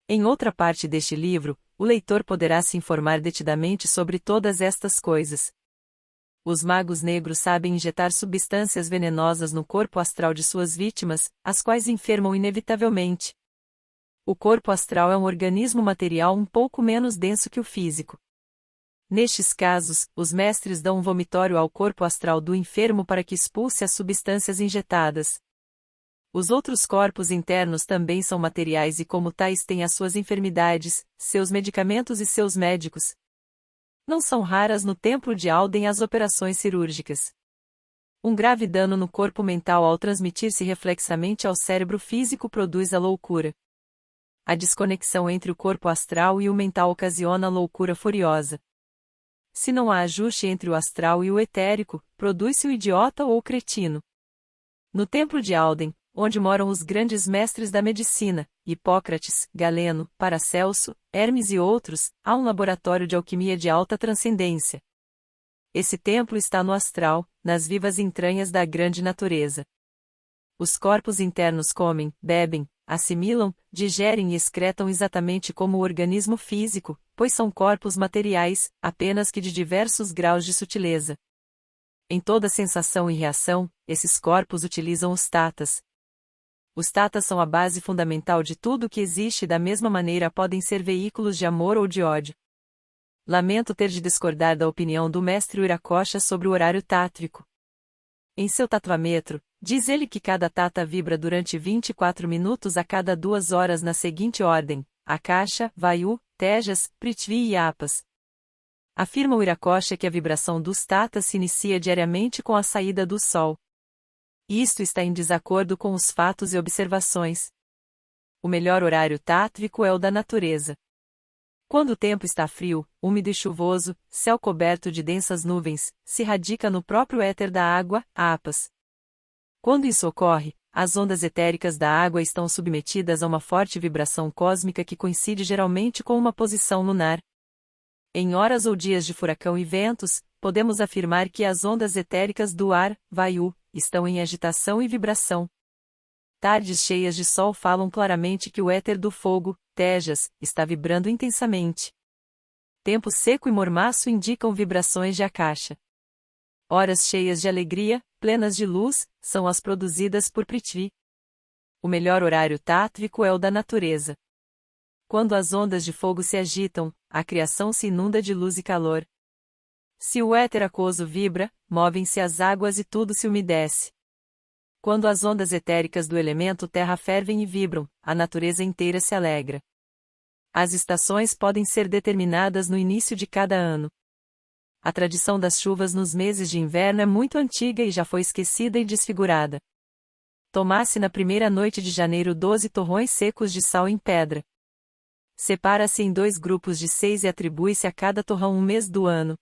Em outra parte deste livro, o leitor poderá se informar detidamente sobre todas estas coisas. Os magos negros sabem injetar substâncias venenosas no corpo astral de suas vítimas, as quais enfermam inevitavelmente. O corpo astral é um organismo material um pouco menos denso que o físico. Nestes casos, os mestres dão um vomitório ao corpo astral do enfermo para que expulse as substâncias injetadas. Os outros corpos internos também são materiais e como tais têm as suas enfermidades, seus medicamentos e seus médicos. Não são raras no templo de Alden as operações cirúrgicas. Um grave dano no corpo mental ao transmitir-se reflexamente ao cérebro físico produz a loucura. A desconexão entre o corpo astral e o mental ocasiona a loucura furiosa. Se não há ajuste entre o astral e o etérico, produz-se o idiota ou o cretino. No templo de Alden, onde moram os grandes mestres da medicina, Hipócrates, Galeno, Paracelso, Hermes e outros, há um laboratório de alquimia de alta transcendência. Esse templo está no astral, nas vivas entranhas da grande natureza. Os corpos internos comem, bebem, assimilam, digerem e excretam exatamente como o organismo físico, pois são corpos materiais, apenas que de diversos graus de sutileza. Em toda sensação e reação, esses corpos utilizam os tatas. Os tatas são a base fundamental de tudo o que existe e da mesma maneira podem ser veículos de amor ou de ódio. Lamento ter de discordar da opinião do mestre Wiracocha sobre o horário tátvico. Em seu tatuamento, diz ele que cada tata vibra durante 24 minutos a cada 2 horas na seguinte ordem: Akasha, Vayu, Tejas, Prithvi e Apas. Afirma o Wiracocha que a vibração dos tatas se inicia diariamente com a saída do sol. Isto está em desacordo com os fatos e observações. O melhor horário tátvico é o da natureza. Quando o tempo está frio, úmido e chuvoso, céu coberto de densas nuvens, se radica no próprio éter da água, Apas. Quando isso ocorre, as ondas etéricas da água estão submetidas a uma forte vibração cósmica que coincide geralmente com uma posição lunar. Em horas ou dias de furacão e ventos, podemos afirmar que as ondas etéricas do ar, Vayu, estão em agitação e vibração. Tardes cheias de sol falam claramente que o éter do fogo, Tejas, está vibrando intensamente. Tempo seco e mormaço indicam vibrações de Akasha. Horas cheias de alegria, plenas de luz, são as produzidas por Prithvi. O melhor horário tátvico é o da natureza. Quando as ondas de fogo se agitam, a criação se inunda de luz e calor. Se o éter aquoso vibra, movem-se as águas e tudo se umedece. Quando as ondas etéricas do elemento terra fervem e vibram, a natureza inteira se alegra. As estações podem ser determinadas no início de cada ano. A tradição das chuvas nos meses de inverno é muito antiga e já foi esquecida e desfigurada. Tomasse na primeira noite de janeiro 12 torrões secos de sal em pedra. Separa-se em 2 grupos de 6 e atribui-se a cada torrão um mês do ano.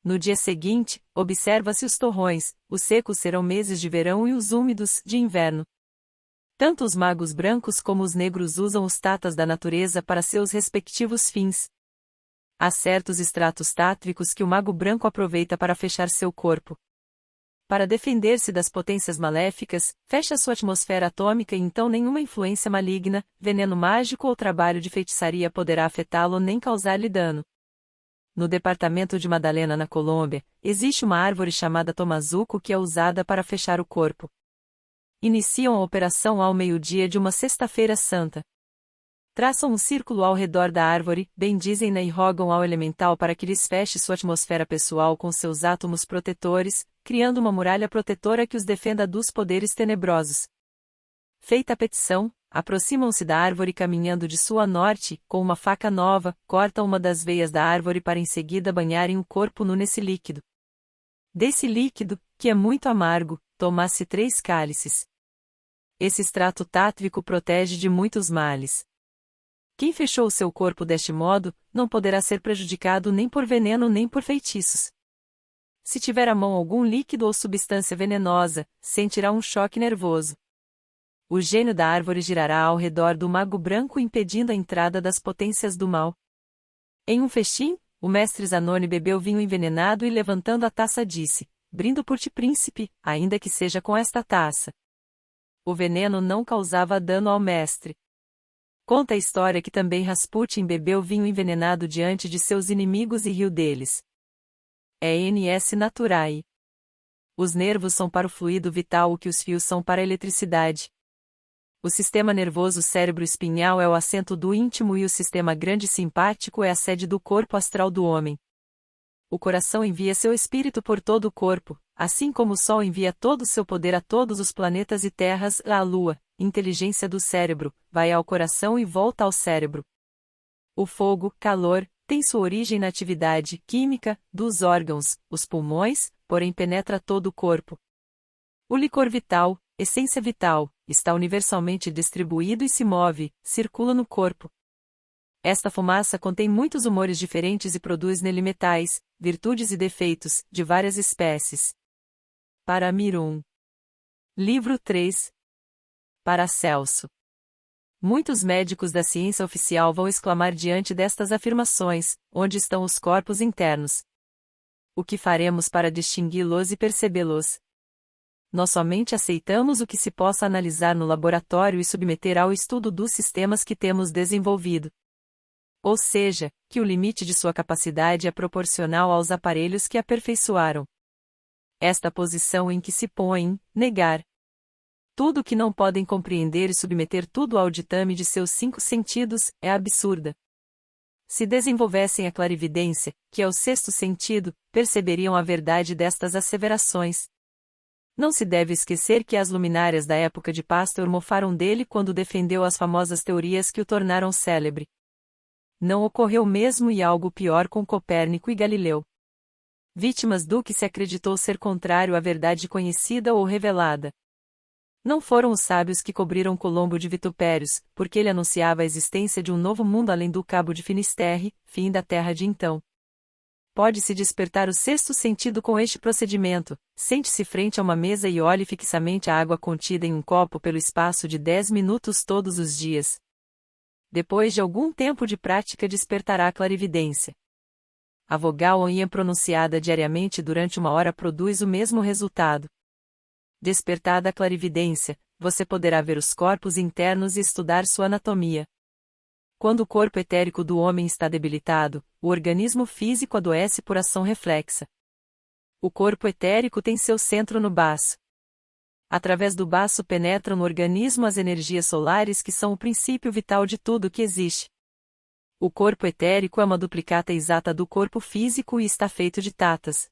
No dia seguinte, observa-se os torrões, os secos serão meses de verão e os úmidos, de inverno. Tanto os magos brancos como os negros usam os tatas da natureza para seus respectivos fins. Há certos extratos tátvicos que o mago branco aproveita para fechar seu corpo. Para defender-se das potências maléficas, fecha sua atmosfera atômica e então nenhuma influência maligna, veneno mágico ou trabalho de feitiçaria poderá afetá-lo nem causar-lhe dano. No departamento de Madalena, na Colômbia, existe uma árvore chamada tomazuco que é usada para fechar o corpo. Iniciam a operação ao meio-dia de uma sexta-feira santa. Traçam um círculo ao redor da árvore, bendizem-na e rogam ao elemental para que lhes feche sua atmosfera pessoal com seus átomos protetores, criando uma muralha protetora que os defenda dos poderes tenebrosos. Feita a petição, aproximam-se da árvore caminhando de sul a norte, com uma faca nova, cortam uma das veias da árvore para em seguida banharem o corpo nu nesse líquido. Desse líquido, que é muito amargo, toma-se 3 cálices. Esse extrato tátvico protege de muitos males. Quem fechou o seu corpo deste modo, não poderá ser prejudicado nem por veneno nem por feitiços. Se tiver à mão algum líquido ou substância venenosa, sentirá um choque nervoso. O gênio da árvore girará ao redor do mago branco impedindo a entrada das potências do mal. Em um festim, o mestre Zanoni bebeu vinho envenenado e levantando a taça disse: "Brindo por ti, príncipe, ainda que seja com esta taça." O veneno não causava dano ao mestre. Conta a história que também Rasputin bebeu vinho envenenado diante de seus inimigos e riu deles. E.N.S. Naturae. Os nervos são para o fluido vital o que os fios são para a eletricidade. O sistema nervoso cérebro-espinhal é o assento do íntimo e o sistema grande simpático é a sede do corpo astral do homem. O coração envia seu espírito por todo o corpo, assim como o Sol envia todo o seu poder a todos os planetas e terras, a Lua, inteligência do cérebro, vai ao coração e volta ao cérebro. O fogo, calor, tem sua origem na atividade química dos órgãos, os pulmões, porém penetra todo o corpo. O licor vital, essência vital, está universalmente distribuído e se move, circula no corpo. Esta fumaça contém muitos humores diferentes e produz nele metais, virtudes e defeitos, de várias espécies. Paramirum. Livro 3. Paracelso. Muitos médicos da ciência oficial vão exclamar diante destas afirmações: onde estão os corpos internos? O que faremos para distingui-los e percebê-los? Nós somente aceitamos o que se possa analisar no laboratório e submeter ao estudo dos sistemas que temos desenvolvido. Ou seja, que o limite de sua capacidade é proporcional aos aparelhos que aperfeiçoaram. Esta posição em que se põem, negar tudo o que não podem compreender e submeter tudo ao ditame de seus 5 sentidos, é absurda. Se desenvolvessem a clarividência, que é o 6º sentido, perceberiam a verdade destas asseverações. Não se deve esquecer que as luminárias da época de Pasteur mofaram dele quando defendeu as famosas teorias que o tornaram célebre. Não ocorreu o mesmo e algo pior com Copérnico e Galileu. Vítimas do que se acreditou ser contrário à verdade conhecida ou revelada. Não foram os sábios que cobriram Colombo de vitupérios, porque ele anunciava a existência de um novo mundo além do Cabo de Finisterre, fim da terra de então. Pode-se despertar o 6º sentido com este procedimento: sente-se frente a uma mesa e olhe fixamente a água contida em um copo pelo espaço de 10 minutos todos os dias. Depois de algum tempo de prática despertará a clarividência. A vogal ONH pronunciada diariamente durante 1 hora produz o mesmo resultado. Despertada a clarividência, você poderá ver os corpos internos e estudar sua anatomia. Quando o corpo etérico do homem está debilitado, o organismo físico adoece por ação reflexa. O corpo etérico tem seu centro no baço. Através do baço penetram no organismo as energias solares que são o princípio vital de tudo que existe. O corpo etérico é uma duplicata exata do corpo físico e está feito de tatas.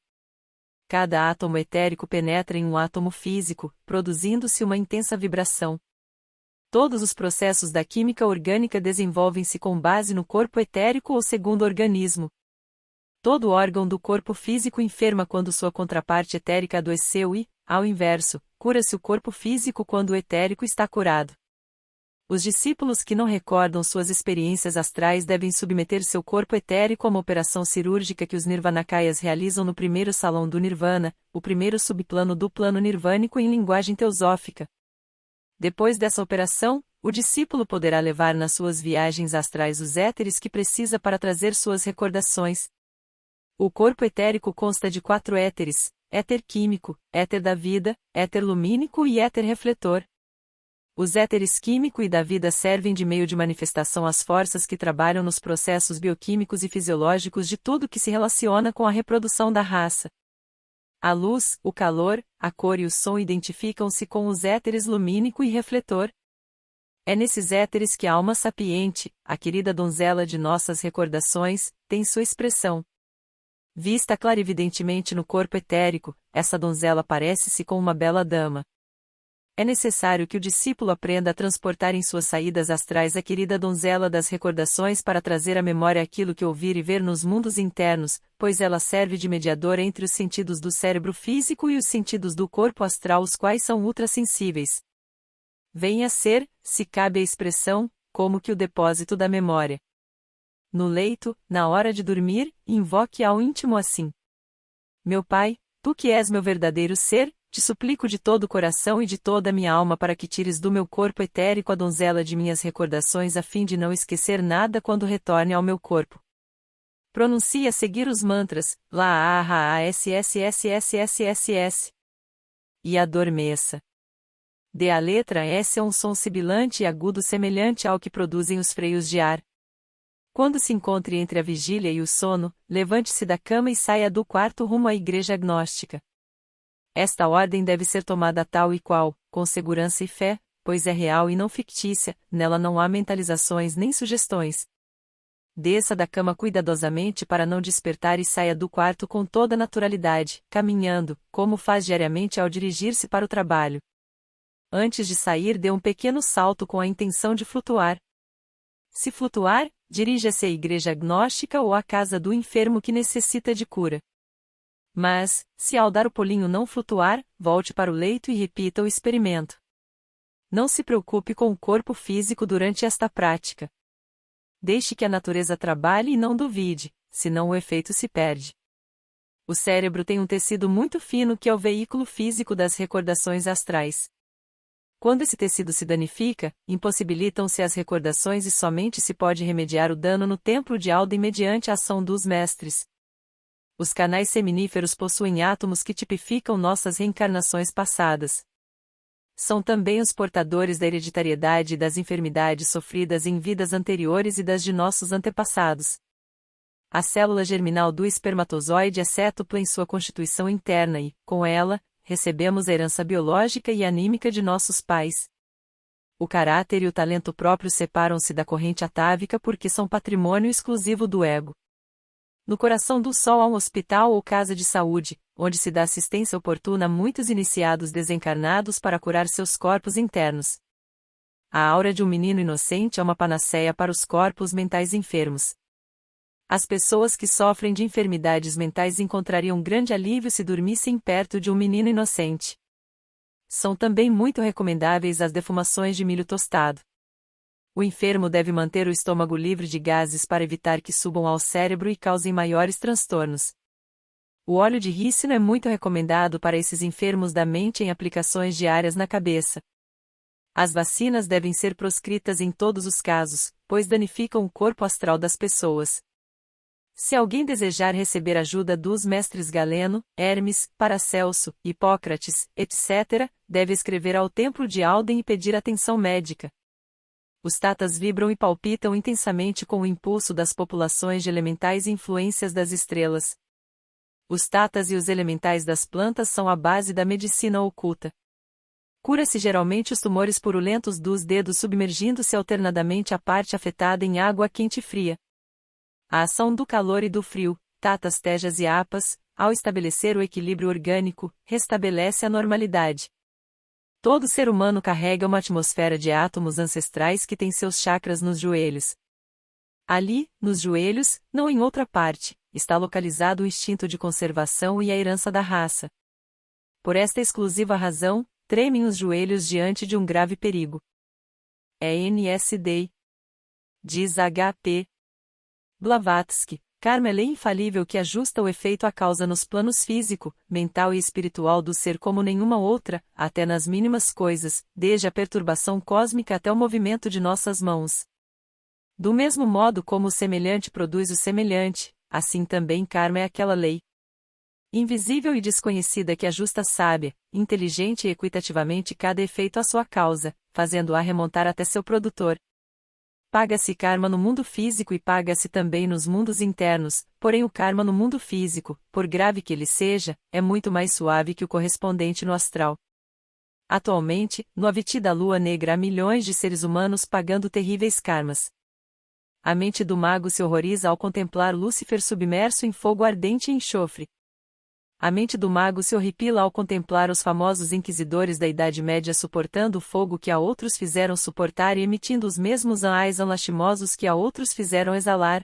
Cada átomo etérico penetra em um átomo físico, produzindo-se uma intensa vibração. Todos os processos da química orgânica desenvolvem-se com base no corpo etérico ou segundo o organismo. Todo órgão do corpo físico enferma quando sua contraparte etérica adoeceu e, ao inverso, cura-se o corpo físico quando o etérico está curado. Os discípulos que não recordam suas experiências astrais devem submeter seu corpo etérico a uma operação cirúrgica que os Nirvanakayas realizam no primeiro salão do Nirvana, o primeiro subplano do plano nirvânico em linguagem teosófica. Depois dessa operação, o discípulo poderá levar nas suas viagens astrais os éteres que precisa para trazer suas recordações. O corpo etérico consta de 4 éteres, éter químico, éter da vida, éter lumínico e éter refletor. Os éteres químico e da vida servem de meio de manifestação às forças que trabalham nos processos bioquímicos e fisiológicos de tudo que se relaciona com a reprodução da raça. A luz, o calor, a cor e o som identificam-se com os éteres lumínico e refletor. É nesses éteres que a alma sapiente, a querida donzela de nossas recordações, tem sua expressão. Vista clarividentemente no corpo etérico, essa donzela parece-se com uma bela dama. É necessário que o discípulo aprenda a transportar em suas saídas astrais a querida donzela das recordações para trazer à memória aquilo que ouvir e ver nos mundos internos, pois ela serve de mediadora entre os sentidos do cérebro físico e os sentidos do corpo astral, os quais são ultrassensíveis. Venha a ser, se cabe a expressão, como que o depósito da memória. No leito, na hora de dormir, invoque ao íntimo assim: Meu Pai, tu que és meu verdadeiro ser, te suplico de todo o coração e de toda a minha alma para que tires do meu corpo etérico a donzela de minhas recordações a fim de não esquecer nada quando retorne ao meu corpo. Pronuncie a seguir os mantras, La A S S S S S S S. E adormeça. Dê a letra S a um som sibilante e agudo semelhante ao que produzem os freios de ar. Quando se encontre entre a vigília e o sono, levante-se da cama e saia do quarto rumo à igreja agnóstica. Esta ordem deve ser tomada tal e qual, com segurança e fé, pois é real e não fictícia, nela não há mentalizações nem sugestões. Desça da cama cuidadosamente para não despertar e saia do quarto com toda naturalidade, caminhando, como faz diariamente ao dirigir-se para o trabalho. Antes de sair, dê um pequeno salto com a intenção de flutuar. Se flutuar, dirija-se à igreja agnóstica ou à casa do enfermo que necessita de cura. Mas, se ao dar o pulinho não flutuar, volte para o leito e repita o experimento. Não se preocupe com o corpo físico durante esta prática. Deixe que a natureza trabalhe e não duvide, senão o efeito se perde. O cérebro tem um tecido muito fino que é o veículo físico das recordações astrais. Quando esse tecido se danifica, impossibilitam-se as recordações e somente se pode remediar o dano no templo de Alden mediante a ação dos mestres. Os canais seminíferos possuem átomos que tipificam nossas reencarnações passadas. São também os portadores da hereditariedade e das enfermidades sofridas em vidas anteriores e das de nossos antepassados. A célula germinal do espermatozoide é cétupla em sua constituição interna e, com ela, recebemos a herança biológica e anímica de nossos pais. O caráter e o talento próprio separam-se da corrente atávica porque são patrimônio exclusivo do ego. No coração do Sol há um hospital ou casa de saúde, onde se dá assistência oportuna a muitos iniciados desencarnados para curar seus corpos internos. A aura de um menino inocente é uma panaceia para os corpos mentais enfermos. As pessoas que sofrem de enfermidades mentais encontrariam grande alívio se dormissem perto de um menino inocente. São também muito recomendáveis as defumações de milho tostado. O enfermo deve manter o estômago livre de gases para evitar que subam ao cérebro e causem maiores transtornos. O óleo de rícino é muito recomendado para esses enfermos da mente em aplicações diárias na cabeça. As vacinas devem ser proscritas em todos os casos, pois danificam o corpo astral das pessoas. Se alguém desejar receber ajuda dos mestres Galeno, Hermes, Paracelso, Hipócrates, etc., deve escrever ao templo de Alden e pedir atenção médica. Os tatas vibram e palpitam intensamente com o impulso das populações de elementais e influências das estrelas. Os tatas e os elementais das plantas são a base da medicina oculta. Cura-se geralmente os tumores purulentos dos dedos submergindo-se alternadamente a parte afetada em água quente e fria. A ação do calor e do frio, tatas, tejas e apas, ao estabelecer o equilíbrio orgânico, restabelece a normalidade. Todo ser humano carrega uma atmosfera de átomos ancestrais que tem seus chakras nos joelhos. Ali, nos joelhos, não em outra parte, está localizado o instinto de conservação e a herança da raça. Por esta exclusiva razão, tremem os joelhos diante de um grave perigo. É NSD. Diz H.P. Blavatsky, karma é lei infalível que ajusta o efeito à causa nos planos físico, mental e espiritual do ser como nenhuma outra, até nas mínimas coisas, desde a perturbação cósmica até o movimento de nossas mãos. Do mesmo modo como o semelhante produz o semelhante, assim também karma é aquela lei. invisível e desconhecida que ajusta sábia, inteligente e equitativamente cada efeito à sua causa, fazendo-a remontar até seu produtor. Paga-se karma no mundo físico e paga-se também nos mundos internos, porém o karma no mundo físico, por grave que ele seja, é muito mais suave que o correspondente no astral. Atualmente, no Aviti da Lua Negra há milhões de seres humanos pagando terríveis karmas. A mente do mago se horroriza ao contemplar Lúcifer submerso em fogo ardente e enxofre. A mente do mago se horripila ao contemplar os famosos inquisidores da Idade Média suportando o fogo que a outros fizeram suportar e emitindo os mesmos anais lastimosos que a outros fizeram exalar.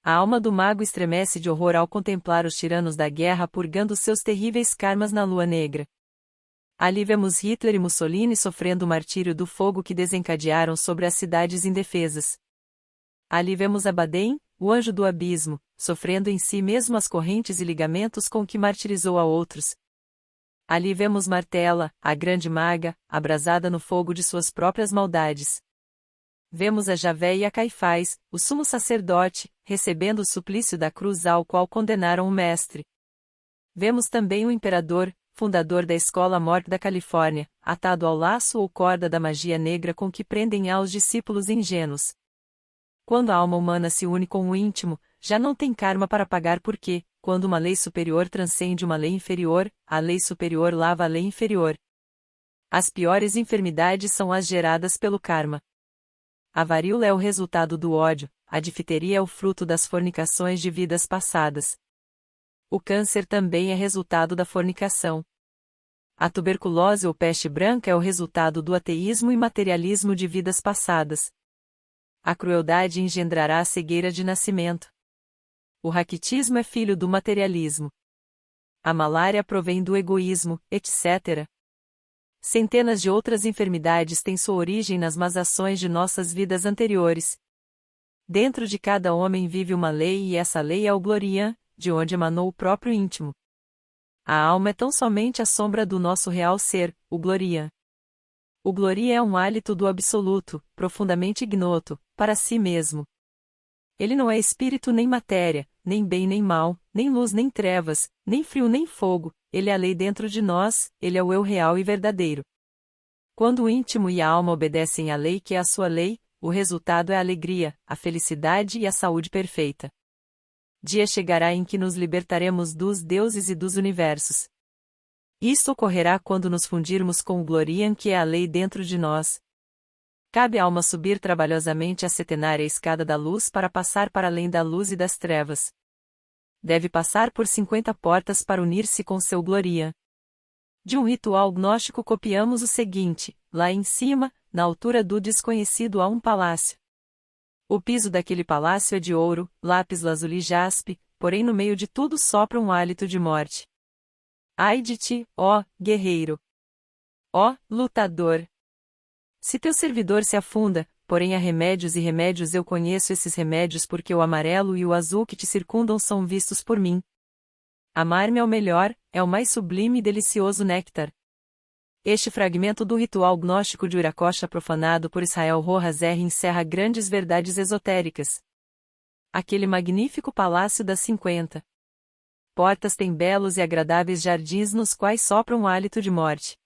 A alma do mago estremece de horror ao contemplar os tiranos da guerra purgando seus terríveis karmas na Lua Negra. Ali vemos Hitler e Mussolini sofrendo o martírio do fogo que desencadearam sobre as cidades indefesas. Ali vemos Abaddon, o anjo do abismo, sofrendo em si mesmo as correntes e ligamentos com que martirizou a outros. Ali vemos Martela, a grande maga, abrasada no fogo de suas próprias maldades. Vemos a Javé e a Caifás, o sumo sacerdote, recebendo o suplício da cruz ao qual condenaram o mestre. Vemos também o imperador, fundador da Escola Morte da Califórnia, atado ao laço ou corda da magia negra com que prendem aos discípulos ingênuos. Quando a alma humana se une com o íntimo, já não tem karma para pagar porque, quando uma lei superior transcende uma lei inferior, a lei superior lava a lei inferior. As piores enfermidades são as geradas pelo karma. A varíola é o resultado do ódio, a difteria é o fruto das fornicações de vidas passadas. O câncer também é resultado da fornicação. A tuberculose ou peste branca é o resultado do ateísmo e materialismo de vidas passadas. A crueldade engendrará a cegueira de nascimento. O raquitismo é filho do materialismo. A malária provém do egoísmo, etc. Centenas de outras enfermidades têm sua origem nas más ações de nossas vidas anteriores. Dentro de cada homem vive uma lei e essa lei é o Glorian, de onde emanou o próprio íntimo. A alma é tão somente a sombra do nosso real ser, o Glorian. O Gloria é um hálito do absoluto, profundamente ignoto, para si mesmo. Ele não é espírito nem matéria, nem bem nem mal, nem luz nem trevas, nem frio nem fogo, ele é a lei dentro de nós, ele é o eu real e verdadeiro. Quando o íntimo e a alma obedecem à lei que é a sua lei, o resultado é a alegria, a felicidade e a saúde perfeita. Dia chegará em que nos libertaremos dos deuses e dos universos. Isto ocorrerá quando nos fundirmos com o Glorian que é a lei dentro de nós. Cabe à alma subir trabalhosamente a setenária escada da luz para passar para além da luz e das trevas. Deve passar por 50 portas para unir-se com seu Glorian. De um ritual gnóstico copiamos o seguinte: lá em cima, na altura do desconhecido há um palácio. O piso daquele palácio é de ouro, lápis lazuli e jaspe, porém no meio de tudo sopra um hálito de morte. Ai de ti, ó, guerreiro! Ó, lutador! Se teu servidor se afunda, porém há remédios e remédios eu conheço esses remédios porque o amarelo e o azul que te circundam são vistos por mim. Amar-me é o melhor, é o mais sublime e delicioso néctar. Este fragmento do ritual gnóstico de Viracocha profanado por Israel Rohazer encerra grandes verdades esotéricas. Aquele magnífico palácio das 50 portas tem belos e agradáveis jardins nos quais sopra um hálito de morte.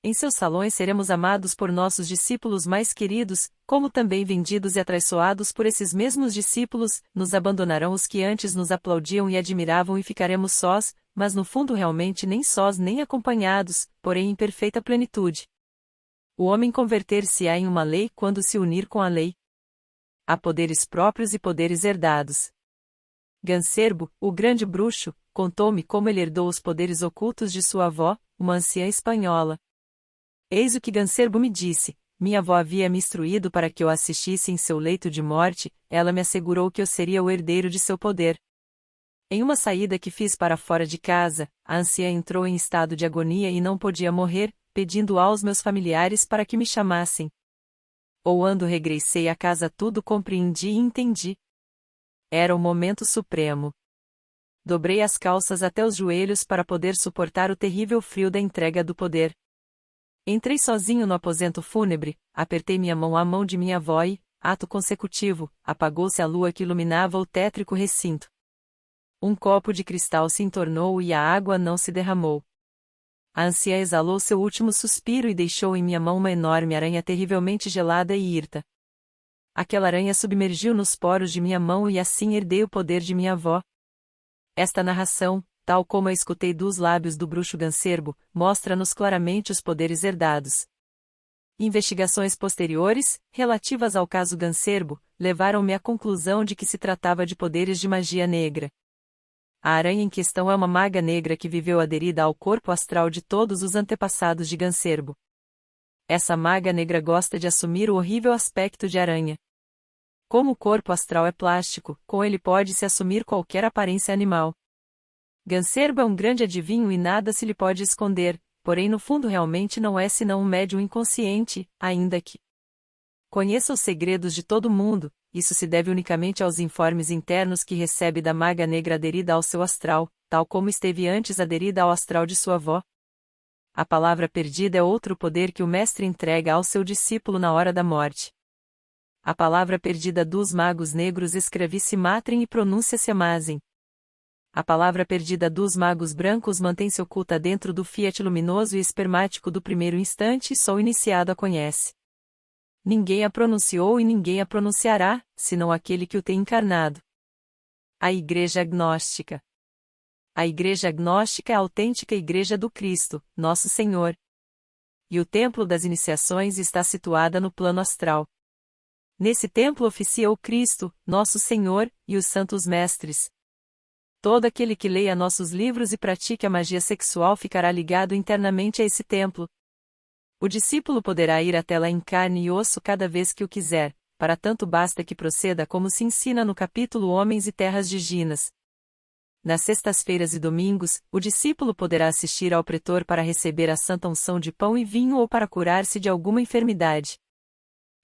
Em seus salões seremos amados por nossos discípulos mais queridos, como também vendidos e atraiçoados por esses mesmos discípulos, nos abandonarão os que antes nos aplaudiam e admiravam e ficaremos sós, mas no fundo realmente nem sós nem acompanhados, porém em perfeita plenitude. O homem converter-se-á em uma lei quando se unir com a lei. Há poderes próprios e poderes herdados. Gancerbo, o grande bruxo, contou-me como ele herdou os poderes ocultos de sua avó, uma anciã espanhola. Eis o que Gancerbo me disse: minha avó havia me instruído para que eu assistisse em seu leito de morte, ela me assegurou que eu seria o herdeiro de seu poder. Em uma saída que fiz para fora de casa, a anciã entrou em estado de agonia e não podia morrer, pedindo aos meus familiares para que me chamassem. Ouando regressei à casa tudo compreendi e entendi. Era o momento supremo. Dobrei as calças até os joelhos para poder suportar o terrível frio da entrega do poder. Entrei sozinho no aposento fúnebre, apertei minha mão à mão de minha avó e, ato consecutivo, apagou-se a lua que iluminava o tétrico recinto. Um copo de cristal se entornou e a água não se derramou. A anciã exalou seu último suspiro e deixou em minha mão uma enorme aranha terrivelmente gelada e hirta. Aquela aranha submergiu nos poros de minha mão e assim herdei o poder de minha avó. Esta narração, tal como a escutei dos lábios do bruxo Gancerbo, mostra-nos claramente os poderes herdados. Investigações posteriores, relativas ao caso Gancerbo, levaram-me à conclusão de que se tratava de poderes de magia negra. A aranha em questão é uma maga negra que viveu aderida ao corpo astral de todos os antepassados de Gancerbo. Essa maga negra gosta de assumir o horrível aspecto de aranha. Como o corpo astral é plástico, com ele pode-se assumir qualquer aparência animal. Gancerbo é um grande adivinho e nada se lhe pode esconder, porém no fundo realmente não é senão um médium inconsciente, ainda que conheça os segredos de todo mundo. Isso se deve unicamente aos informes internos que recebe da maga negra aderida ao seu astral, tal como esteve antes aderida ao astral de sua avó. A palavra perdida é outro poder que o mestre entrega ao seu discípulo na hora da morte. A palavra perdida dos magos negros escreve-se matrem e pronuncia-se amazem. A palavra perdida dos magos brancos mantém-se oculta dentro do fiat luminoso e espermático do primeiro instante e só o iniciado a conhece. Ninguém a pronunciou e ninguém a pronunciará, senão aquele que o tem encarnado. A Igreja Agnóstica. A Igreja Agnóstica é a autêntica Igreja do Cristo, Nosso Senhor. E o Templo das Iniciações está situada no plano astral. Nesse templo oficia o Cristo, Nosso Senhor, e os Santos Mestres. Todo aquele que leia nossos livros e pratique a magia sexual ficará ligado internamente a esse templo. O discípulo poderá ir até lá em carne e osso cada vez que o quiser, para tanto basta que proceda como se ensina no capítulo Homens e Terras de Ginas. Nas sextas-feiras e domingos, o discípulo poderá assistir ao pretor para receber a santa unção de pão e vinho ou para curar-se de alguma enfermidade.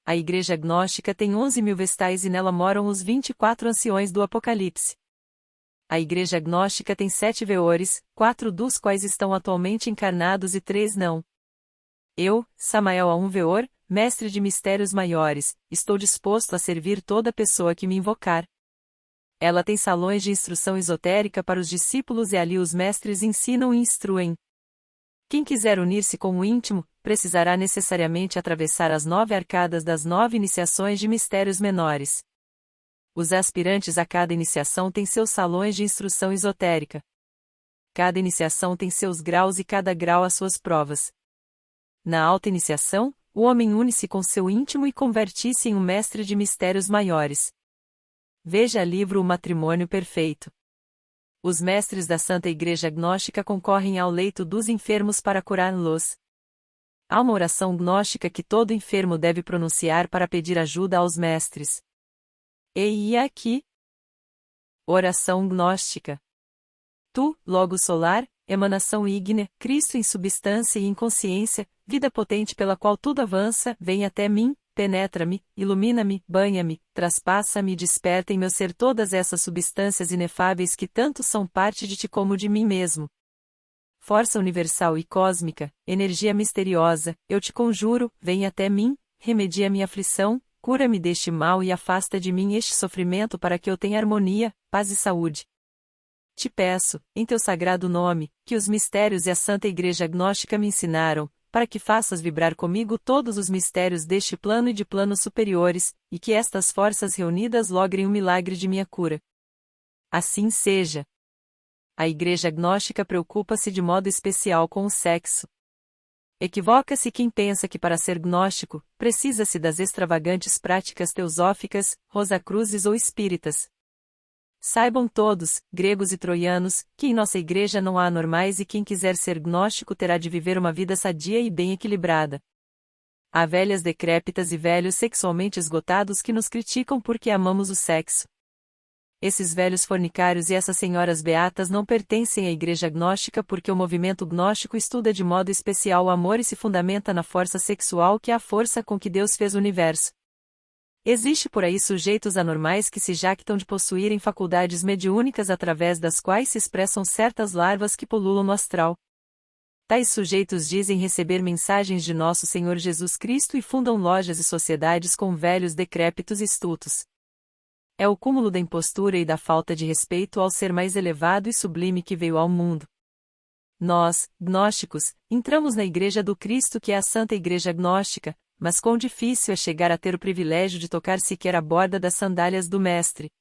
A Igreja Agnóstica tem 11.000 vestais e nela moram os 24 anciões do Apocalipse. A Igreja Agnóstica tem 7 veores, 4 dos quais estão atualmente encarnados e 3 não. Eu, Samael a um veor, mestre de mistérios maiores, estou disposto a servir toda pessoa que me invocar. Ela tem salões de instrução esotérica para os discípulos e ali os mestres ensinam e instruem. Quem quiser unir-se com o íntimo, precisará necessariamente atravessar as 9 arcadas das 9 iniciações de mistérios menores. Os aspirantes a cada iniciação têm seus salões de instrução esotérica. Cada iniciação tem seus graus e cada grau as suas provas. Na alta iniciação, o homem une-se com seu íntimo e converte-se em um mestre de mistérios maiores. Veja livro O Matrimônio Perfeito. Os mestres da Santa Igreja Gnóstica concorrem ao leito dos enfermos para curá-los. Há uma oração gnóstica que todo enfermo deve pronunciar para pedir ajuda aos mestres. E aqui. Oração gnóstica. Tu, Logos solar, emanação ígnea, Cristo em substância e em consciência, vida potente pela qual tudo avança, vem até mim, penetra-me, ilumina-me, banha-me, traspassa-me e desperta em meu ser todas essas substâncias inefáveis que tanto são parte de ti como de mim mesmo. Força universal e cósmica, energia misteriosa, eu te conjuro, vem até mim, remedia minha aflição, cura-me deste mal e afasta de mim este sofrimento para que eu tenha harmonia, paz e saúde. Te peço, em teu sagrado nome, que os mistérios e a Santa Igreja Agnóstica me ensinaram, para que faças vibrar comigo todos os mistérios deste plano e de planos superiores, e que estas forças reunidas logrem o milagre de minha cura. Assim seja. A Igreja Agnóstica preocupa-se de modo especial com o sexo. Equivoca-se quem pensa que para ser gnóstico, precisa-se das extravagantes práticas teosóficas, rosacruzes ou espíritas. Saibam todos, gregos e troianos, que em nossa igreja não há anormais e quem quiser ser gnóstico terá de viver uma vida sadia e bem equilibrada. Há velhas decrépitas e velhos sexualmente esgotados que nos criticam porque amamos o sexo. Esses velhos fornicários e essas senhoras beatas não pertencem à igreja gnóstica porque o movimento gnóstico estuda de modo especial o amor e se fundamenta na força sexual que é a força com que Deus fez o universo. Existe por aí sujeitos anormais que se jactam de possuírem faculdades mediúnicas através das quais se expressam certas larvas que pululam no astral. Tais sujeitos dizem receber mensagens de nosso Senhor Jesus Cristo e fundam lojas e sociedades com velhos decrépitos e estultos. É o cúmulo da impostura e da falta de respeito ao ser mais elevado e sublime que veio ao mundo. Nós, gnósticos, entramos na Igreja do Cristo, que é a Santa Igreja Gnóstica, mas quão difícil é chegar a ter o privilégio de tocar sequer a borda das sandálias do Mestre.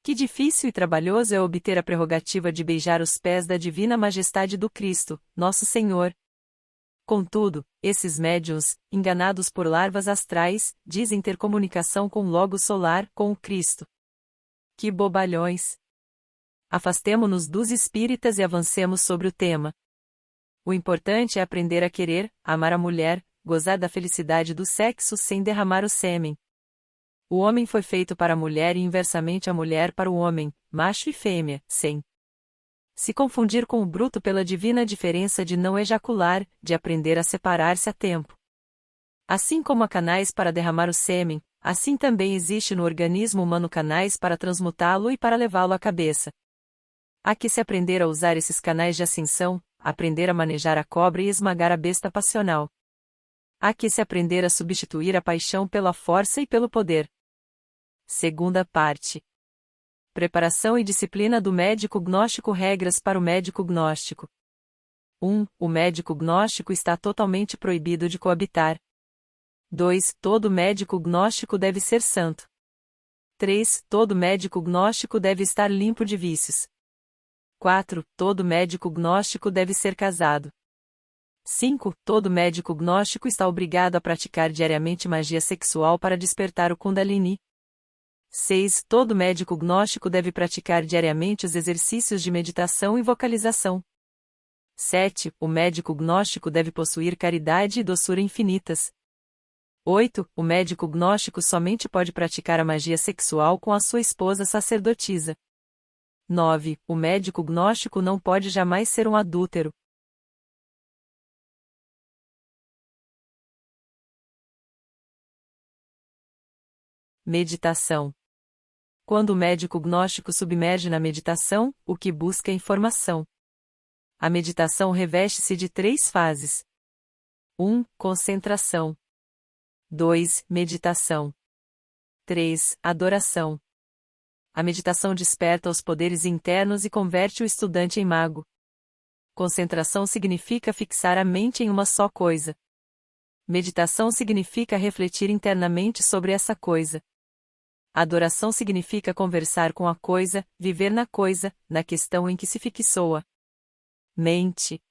Que difícil e trabalhoso é obter a prerrogativa de beijar os pés da divina majestade do Cristo, nosso Senhor. Contudo, esses médiuns, enganados por larvas astrais, dizem ter comunicação com o Logo Solar, com o Cristo. Que bobalhões! Afastemo-nos dos espíritas e avancemos sobre o tema. O importante é aprender a querer, amar a mulher, gozar da felicidade do sexo sem derramar o sêmen. O homem foi feito para a mulher e inversamente a mulher para o homem, macho e fêmea, sem se confundir com o bruto pela divina diferença de não ejacular, de aprender a separar-se a tempo. Assim como há canais para derramar o sêmen, assim também existe no organismo humano canais para transmutá-lo e para levá-lo à cabeça. Há que se aprender a usar esses canais de ascensão, aprender a manejar a cobra e esmagar a besta passional. Há que se aprender a substituir a paixão pela força e pelo poder. Segunda parte. Preparação e disciplina do médico gnóstico. Regras para o médico gnóstico. 1. O médico gnóstico está totalmente proibido de coabitar. 2. Todo médico gnóstico deve ser santo. 3. Todo médico gnóstico deve estar limpo de vícios. 4. Todo médico gnóstico deve ser casado. 5. Todo médico gnóstico está obrigado a praticar diariamente magia sexual para despertar o Kundalini. 6. Todo médico gnóstico deve praticar diariamente os exercícios de meditação e vocalização. 7. O médico gnóstico deve possuir caridade e doçura infinitas. 8. O médico gnóstico somente pode praticar a magia sexual com a sua esposa sacerdotisa. 9. O médico gnóstico não pode jamais ser um adúltero. Meditação. Quando o médico gnóstico submerge na meditação, o que busca é informação. A meditação reveste-se de 3 fases. 1. Concentração. 2. Meditação. 3. Adoração. A meditação desperta os poderes internos e converte o estudante em mago. Concentração significa fixar a mente em uma só coisa. Meditação significa refletir internamente sobre essa coisa. Adoração significa conversar com a coisa, viver na coisa, na questão em que se fixou. Mente.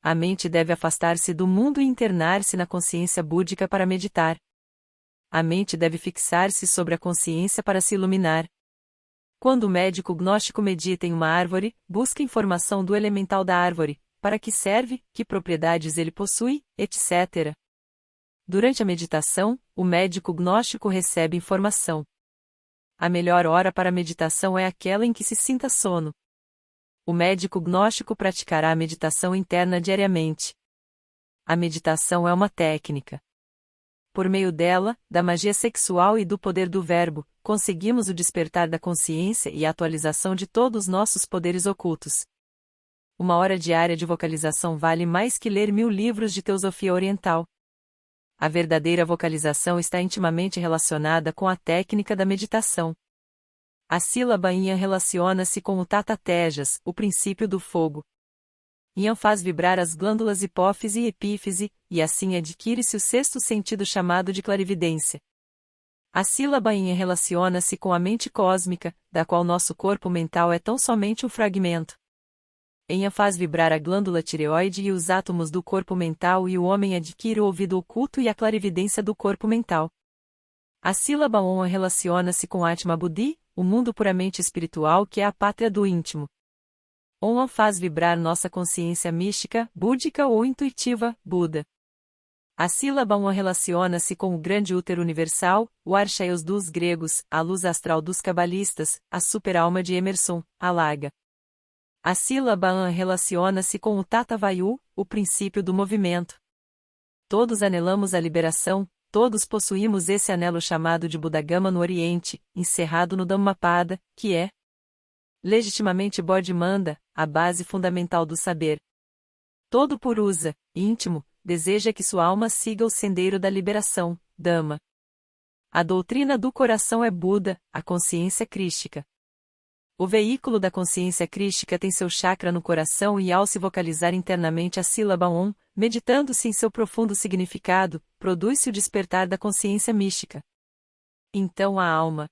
A mente deve afastar-se do mundo e internar-se na consciência búdica para meditar. A mente deve fixar-se sobre a consciência para se iluminar. Quando o médico gnóstico medita em uma árvore, busca informação do elemental da árvore, para que serve, que propriedades ele possui, etc. Durante a meditação, o médico gnóstico recebe informação. A melhor hora para a meditação é aquela em que se sinta sono. O médico gnóstico praticará a meditação interna diariamente. A meditação é uma técnica. Por meio dela, da magia sexual e do poder do verbo, conseguimos o despertar da consciência e a atualização de todos os nossos poderes ocultos. 1 hora diária de vocalização vale mais que ler 1000 livros de teosofia oriental. A verdadeira vocalização está intimamente relacionada com a técnica da meditação. A sílaba Yan relaciona-se com o Tata Tejas, o princípio do fogo. Yan faz vibrar as glândulas hipófise e epífise, e assim adquire-se o sexto sentido chamado de clarividência. A sílaba Yan relaciona-se com a mente cósmica, da qual nosso corpo mental é tão somente um fragmento. Yan faz vibrar a glândula tireoide e os átomos do corpo mental e o homem adquire o ouvido oculto e a clarividência do corpo mental. A sílaba Om relaciona-se com Atma Buddhi, o mundo puramente espiritual que é a pátria do íntimo. Om faz vibrar nossa consciência mística, búdica ou intuitiva, Buda. A sílaba Om relaciona-se com o grande útero universal, o Archaios dos gregos, a luz astral dos cabalistas, a super-alma de Emerson, a Laga. A sílaba An relaciona-se com o Tata Vayu, o princípio do movimento. Todos anelamos a liberação, todos possuímos esse anelo chamado de Buddhagama no Oriente, encerrado no Dhammapada, que é legitimamente Bodhimanda, a base fundamental do saber. Todo purusa, íntimo, deseja que sua alma siga o sendeiro da liberação, Dhamma. A doutrina do coração é Buda, a consciência crística. O veículo da consciência crística tem seu chakra no coração e ao se vocalizar internamente a sílaba Om, meditando-se em seu profundo significado, produz-se o despertar da consciência mística. Então a alma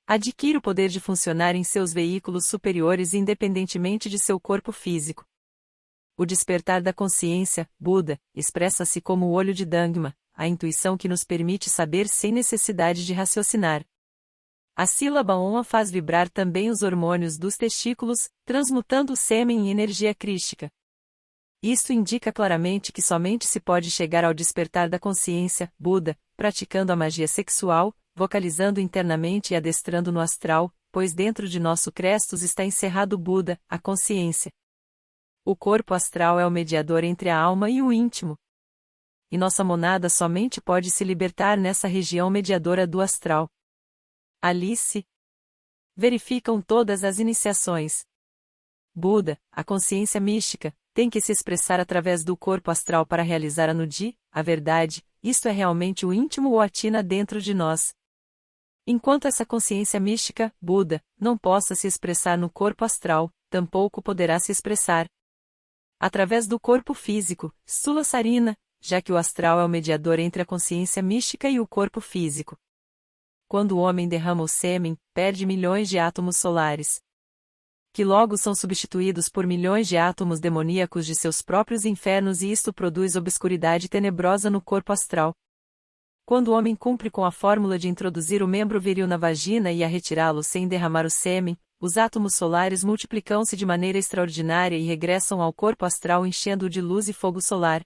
adquire o poder de funcionar em seus veículos superiores independentemente de seu corpo físico. O despertar da consciência, Buda, expressa-se como o olho de Dhamma, a intuição que nos permite saber sem necessidade de raciocinar. A sílaba Om faz vibrar também os hormônios dos testículos, transmutando o sêmen em energia crística. Isto indica claramente que somente se pode chegar ao despertar da consciência, Buda, praticando a magia sexual, vocalizando internamente e adestrando no astral, pois dentro de nosso crestos está encerrado Buda, a consciência. O corpo astral é o mediador entre a alma e o íntimo. E nossa monada somente pode se libertar nessa região mediadora do astral. Ali se verificam todas as iniciações. Buda, a consciência mística, tem que se expressar através do corpo astral para realizar a nudi, a verdade, isto é realmente o íntimo ou a tina dentro de nós. Enquanto essa consciência mística, Buda, não possa se expressar no corpo astral, tampouco poderá se expressar através do corpo físico, Stula Sarina, já que o astral é o mediador entre a consciência mística e o corpo físico. Quando o homem derrama o sêmen, perde milhões de átomos solares, que logo são substituídos por milhões de átomos demoníacos de seus próprios infernos e isto produz obscuridade tenebrosa no corpo astral. Quando o homem cumpre com a fórmula de introduzir o membro viril na vagina e a retirá-lo sem derramar o sêmen, os átomos solares multiplicam-se de maneira extraordinária e regressam ao corpo astral enchendo-o de luz e fogo solar.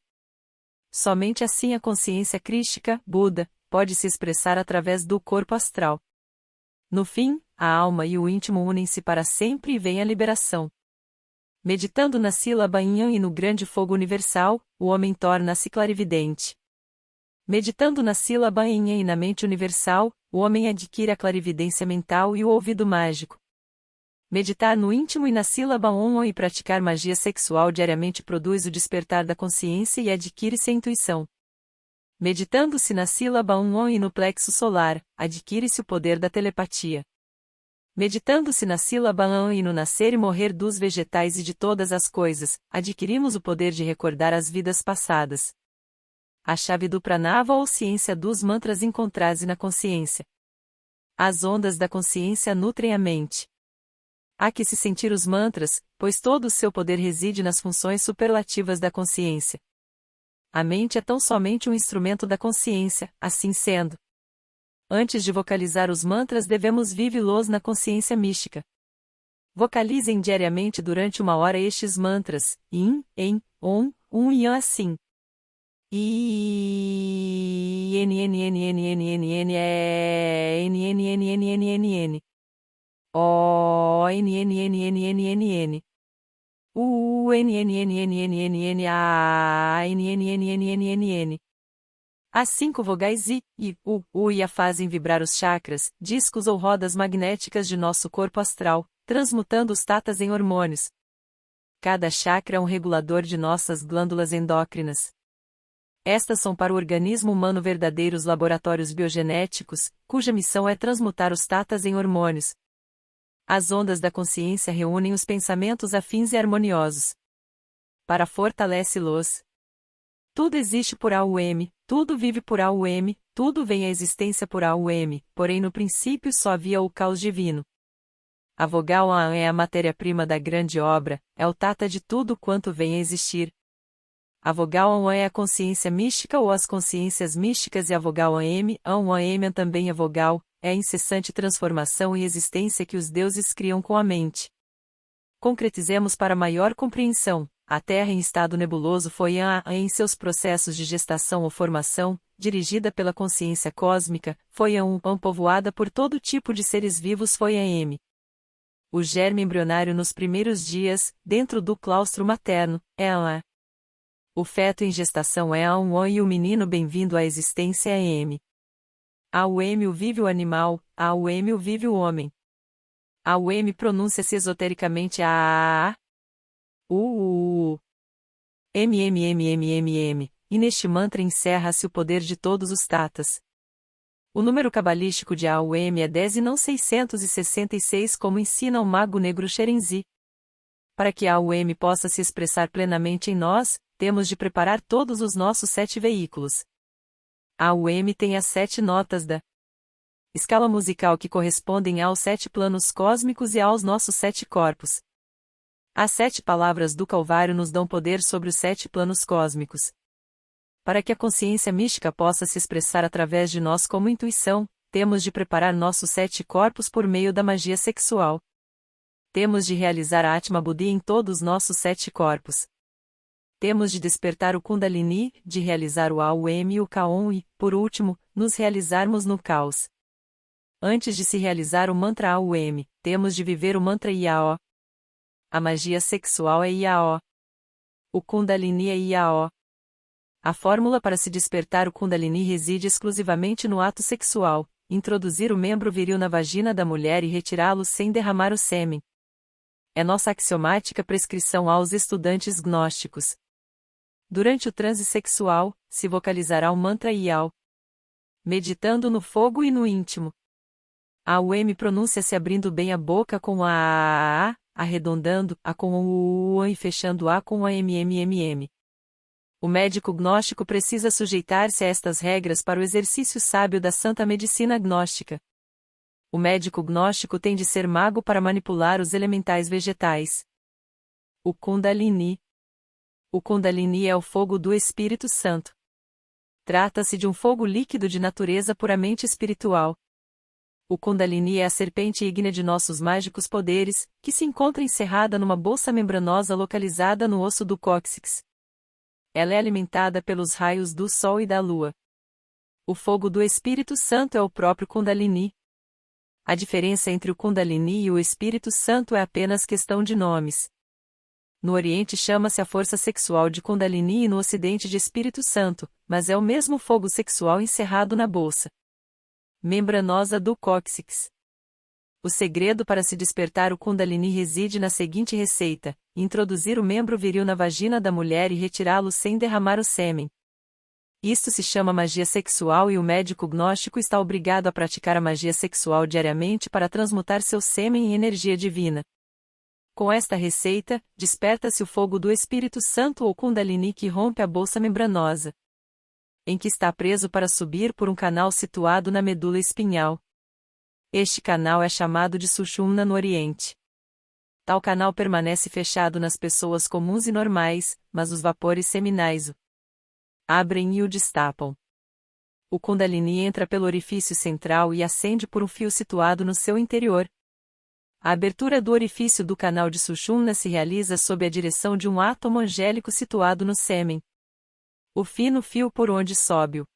Somente assim a consciência crística, Buda, pode se expressar através do corpo astral. No fim, a alma e o íntimo unem-se para sempre e vem a liberação. Meditando na sílaba Yin e no grande fogo universal, o homem torna-se clarividente. Meditando na sílaba Yin e na mente universal, o homem adquire a clarividência mental e o ouvido mágico. Meditar no íntimo e na sílaba Om e praticar magia sexual diariamente produz o despertar da consciência e adquire-se a intuição. Meditando-se na sílaba Om e no plexo solar, adquire-se o poder da telepatia. Meditando-se na sílaba Om e no nascer e morrer dos vegetais e de todas as coisas, adquirimos o poder de recordar as vidas passadas. A chave do pranava ou ciência dos mantras encontra-se na consciência. As ondas da consciência nutrem a mente. Há que se sentir os mantras, pois todo o seu poder reside nas funções superlativas da consciência. A mente é tão somente um instrumento da consciência, assim sendo. Antes de vocalizar os mantras devemos vivi-los na consciência mística. Vocalizem diariamente durante 1 hora estes mantras, Yin, En, Om, e Yan assim. I N N N N N N N E N N N N N N N O N N N N N N N U N N N N N N N A N N N N N N N. As 5 vogais I, U e A fazem vibrar os chakras, discos ou rodas magnéticas de nosso corpo astral, transmutando os tatas em hormônios. Cada chakra é um regulador de nossas glândulas endócrinas. Estas são para o organismo humano verdadeiros laboratórios biogenéticos, cuja missão é transmutar os tatas em hormônios. As ondas da consciência reúnem os pensamentos afins e harmoniosos. Para fortalece-los. Tudo existe por AUM, tudo vive por AUM, tudo vem à existência por AUM, porém no princípio só havia o caos divino. A vogal A é a matéria-prima da grande obra, é o tata de tudo quanto vem a existir. A vogal A é a consciência mística ou as consciências místicas e a vogal AM, AM também é vogal, é a incessante transformação e existência que os deuses criam com a mente. Concretizemos para maior compreensão. A Terra em estado nebuloso foi em seus processos de gestação ou formação, dirigida pela consciência cósmica, foi povoada por todo tipo de seres vivos foi M. O germe embrionário nos primeiros dias, dentro do claustro materno, é o feto em gestação é e o menino bem-vindo à existência é M. AUM o vive o animal, AUM o vive o homem. AUM pronuncia-se esotericamente MMMMMM, e neste mantra encerra-se o poder de todos os tatas. O número cabalístico de AUM é 10 e não 666, como ensina o mago negro Sherenzi. Para que a AUM possa se expressar plenamente em nós, temos de preparar todos os nossos 7 veículos. A AUM tem as 7 notas da escala musical que correspondem aos 7 planos cósmicos e aos nossos 7 corpos. As 7 palavras do Calvário nos dão poder sobre os 7 planos cósmicos. Para que a consciência mística possa se expressar através de nós como intuição, temos de preparar nossos 7 corpos por meio da magia sexual. Temos de realizar a Atma Buddhi em todos os nossos 7 corpos. Temos de despertar o Kundalini, de realizar o AUM e o Kaon e, por último, nos realizarmos no caos. Antes de se realizar o mantra AUM, temos de viver o mantra Iao. A magia sexual é Iao. O Kundalini é Iao. A fórmula para se despertar o Kundalini reside exclusivamente no ato sexual, introduzir o membro viril na vagina da mulher e retirá-lo sem derramar o sêmen. É nossa axiomática prescrição aos estudantes gnósticos. Durante o transe sexual, se vocalizará o mantra Iao, meditando no fogo e no íntimo. A UM pronuncia-se abrindo bem a boca com a arredondando a com o U e fechando a com a MMMM. O médico gnóstico precisa sujeitar-se a estas regras para o exercício sábio da santa medicina gnóstica. O médico gnóstico tem de ser mago para manipular os elementais vegetais. O Kundalini. O Kundalini é o fogo do Espírito Santo. Trata-se de um fogo líquido de natureza puramente espiritual. O Kundalini é a serpente ígnea de nossos mágicos poderes, que se encontra encerrada numa bolsa membranosa localizada no osso do cóccix. Ela é alimentada pelos raios do Sol e da Lua. O fogo do Espírito Santo é o próprio Kundalini. A diferença entre o Kundalini e o Espírito Santo é apenas questão de nomes. No Oriente chama-se a força sexual de Kundalini e no Ocidente de Espírito Santo, mas é o mesmo fogo sexual encerrado na bolsa membranosa do cóccix. O segredo para se despertar o Kundalini reside na seguinte receita: introduzir o membro viril na vagina da mulher e retirá-lo sem derramar o sêmen. Isto se chama magia sexual e o médico gnóstico está obrigado a praticar a magia sexual diariamente para transmutar seu sêmen em energia divina. Com esta receita, desperta-se o fogo do Espírito Santo ou Kundalini que rompe a bolsa membranosa, em que está preso para subir por um canal situado na medula espinhal. Este canal é chamado de Sushumna no Oriente. Tal canal permanece fechado nas pessoas comuns e normais, mas os vapores seminais o abrem e o destapam. O Kundalini entra pelo orifício central e ascende por um fio situado no seu interior. A abertura do orifício do canal de Sushumna se realiza sob a direção de um átomo angélico situado no sêmen. O fino fio por onde sobe o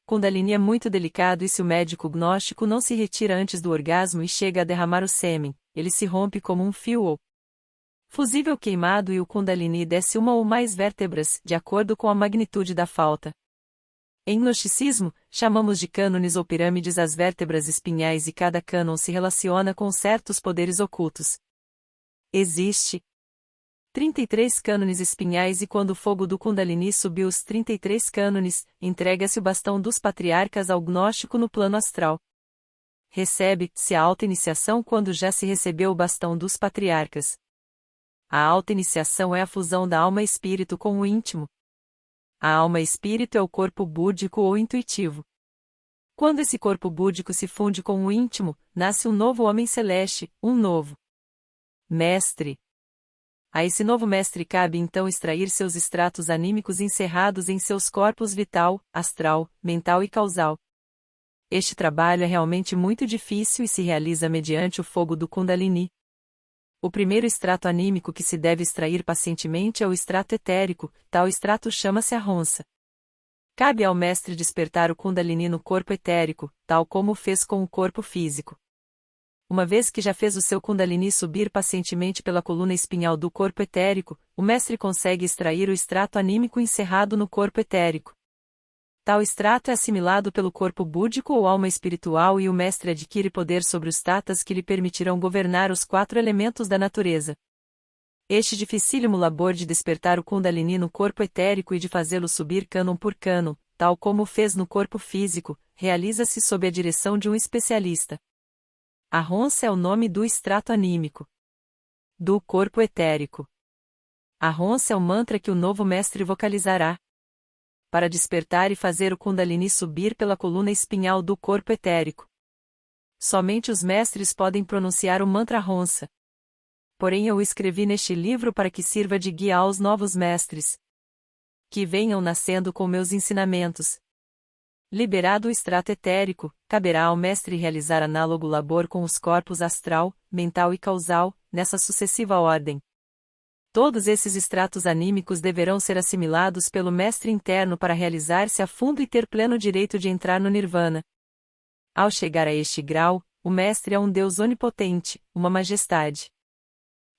Kundalini é muito delicado e se o médico gnóstico não se retira antes do orgasmo e chega a derramar o sêmen, ele se rompe como um fio ou fusível queimado e o Kundalini desce uma ou mais vértebras, de acordo com a magnitude da falta. Em gnosticismo, chamamos de cânones ou pirâmides as vértebras espinhais e cada cânon se relaciona com certos poderes ocultos. Existe 33 cânones espinhais e quando o fogo do Kundalini subiu os 33 cânones, entrega-se o bastão dos patriarcas ao gnóstico no plano astral. Recebe-se a alta iniciação quando já se recebeu o bastão dos patriarcas. A alta iniciação é a fusão da alma-espírito com o íntimo. A alma-espírito é o corpo búdico ou intuitivo. Quando esse corpo búdico se funde com o íntimo, nasce um novo homem celeste, um novo mestre. A esse novo mestre cabe então extrair seus estratos anímicos encerrados em seus corpos vital, astral, mental e causal. Este trabalho é realmente muito difícil e se realiza mediante o fogo do Kundalini. O primeiro extrato anímico que se deve extrair pacientemente é o extrato etérico, tal extrato chama-se a ronça. Cabe ao mestre despertar o Kundalini no corpo etérico, tal como fez com o corpo físico. Uma vez que já fez o seu Kundalini subir pacientemente pela coluna espinhal do corpo etérico, o mestre consegue extrair o extrato anímico encerrado no corpo etérico. Tal extrato é assimilado pelo corpo búdico ou alma espiritual e o mestre adquire poder sobre os tatas que lhe permitirão governar os 4 elementos da natureza. Este dificílimo labor de despertar o Kundalini no corpo etérico e de fazê-lo subir cânon por cânon, tal como fez no corpo físico, realiza-se sob a direção de um especialista. A Ronsa é o nome do extrato anímico do corpo etérico. A Ronsa é o mantra que o novo mestre vocalizará para despertar e fazer o Kundalini subir pela coluna espinhal do corpo etérico. Somente os mestres podem pronunciar o mantra Ronsa. Porém eu o escrevi neste livro para que sirva de guia aos novos mestres que venham nascendo com meus ensinamentos. Liberado o extrato etérico, caberá ao mestre realizar análogo labor com os corpos astral, mental e causal, nessa sucessiva ordem. Todos esses extratos anímicos deverão ser assimilados pelo mestre interno para realizar-se a fundo e ter pleno direito de entrar no Nirvana. Ao chegar a este grau, o mestre é um Deus onipotente, uma majestade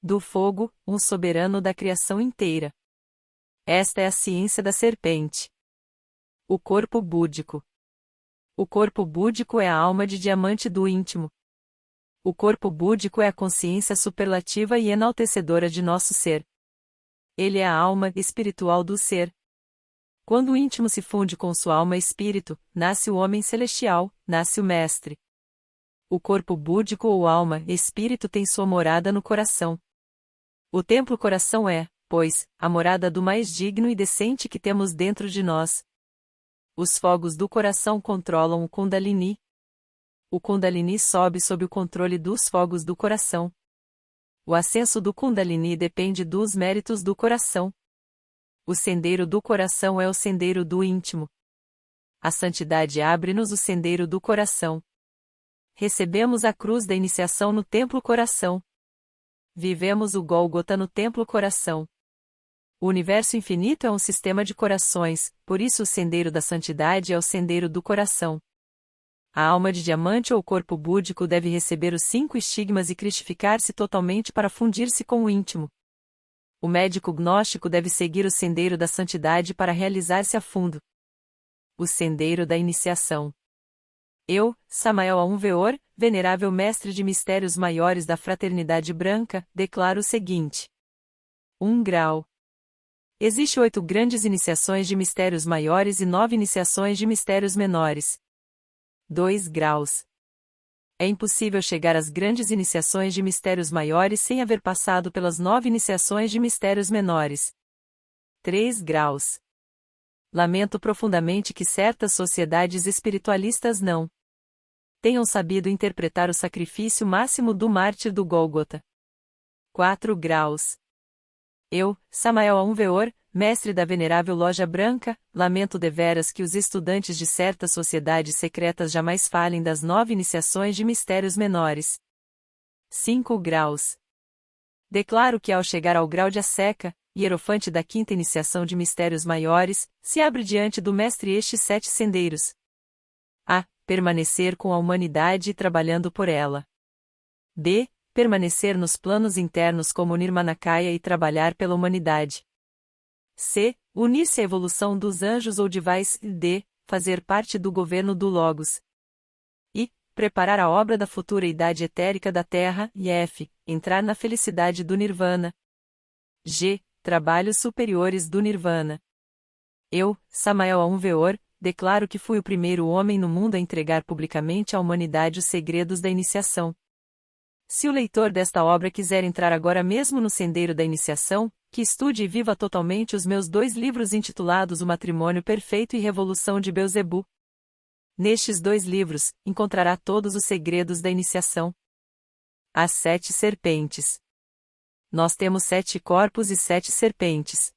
do fogo, um soberano da criação inteira. Esta é a ciência da serpente. O corpo búdico. O corpo búdico é a alma de diamante do íntimo. O corpo búdico é a consciência superlativa e enaltecedora de nosso ser. Ele é a alma espiritual do ser. Quando o íntimo se funde com sua alma espírito, nasce o homem celestial, nasce o mestre. O corpo búdico ou alma espírito tem sua morada no coração. O templo coração é, pois, a morada do mais digno e decente que temos dentro de nós. Os fogos do coração controlam o Kundalini. O Kundalini sobe sob o controle dos fogos do coração. O ascenso do Kundalini depende dos méritos do coração. O sendeiro do coração é o sendeiro do íntimo. A santidade abre-nos o sendeiro do coração. Recebemos a cruz da iniciação no templo coração. Vivemos o Gólgota no templo coração. O universo infinito é um sistema de corações, por isso o sendeiro da santidade é o sendeiro do coração. A alma de diamante ou corpo búdico deve receber os 5 estigmas e cristificar-se totalmente para fundir-se com o íntimo. O médico gnóstico deve seguir o sendeiro da santidade para realizar-se a fundo. O sendeiro da iniciação. Eu, Samael Aum Weor, venerável mestre de mistérios maiores da Fraternidade Branca, declaro o seguinte. 1 grau. Existem 8 grandes iniciações de mistérios maiores e 9 iniciações de mistérios menores. 2 graus. É impossível chegar às grandes iniciações de mistérios maiores sem haver passado pelas 9 iniciações de mistérios menores. 3 graus. Lamento profundamente que certas sociedades espiritualistas não tenham sabido interpretar o sacrifício máximo do mártir do Gólgota. 4 graus. Eu, Samael Aum Weor, mestre da venerável Loja Branca, lamento deveras que os estudantes de certas sociedades secretas jamais falem das 9 iniciações de mistérios menores. 5 graus. Declaro que ao chegar ao grau de Asseca, hierofante da 5ª iniciação de mistérios maiores, se abre diante do mestre estes 7 sendeiros. A. Permanecer com a humanidade e trabalhando por ela. B. Permanecer nos planos internos como Nirmanakaya e trabalhar pela humanidade. C. Unir-se à evolução dos anjos ou divais. D. Fazer parte do governo do Logos. I. Preparar a obra da futura idade etérica da Terra. E F. Entrar na felicidade do Nirvana. G. Trabalhos superiores do Nirvana. Eu, Samael Aum Weor, declaro que fui o primeiro homem no mundo a entregar publicamente à humanidade os segredos da iniciação. Se o leitor desta obra quiser entrar agora mesmo no sendeiro da iniciação, que estude e viva totalmente os meus 2 livros intitulados O Matrimônio Perfeito e Revolução de Beelzebu. Nestes 2 livros, encontrará todos os segredos da iniciação. As 7 serpentes. Nós temos 7 corpos e 7 serpentes.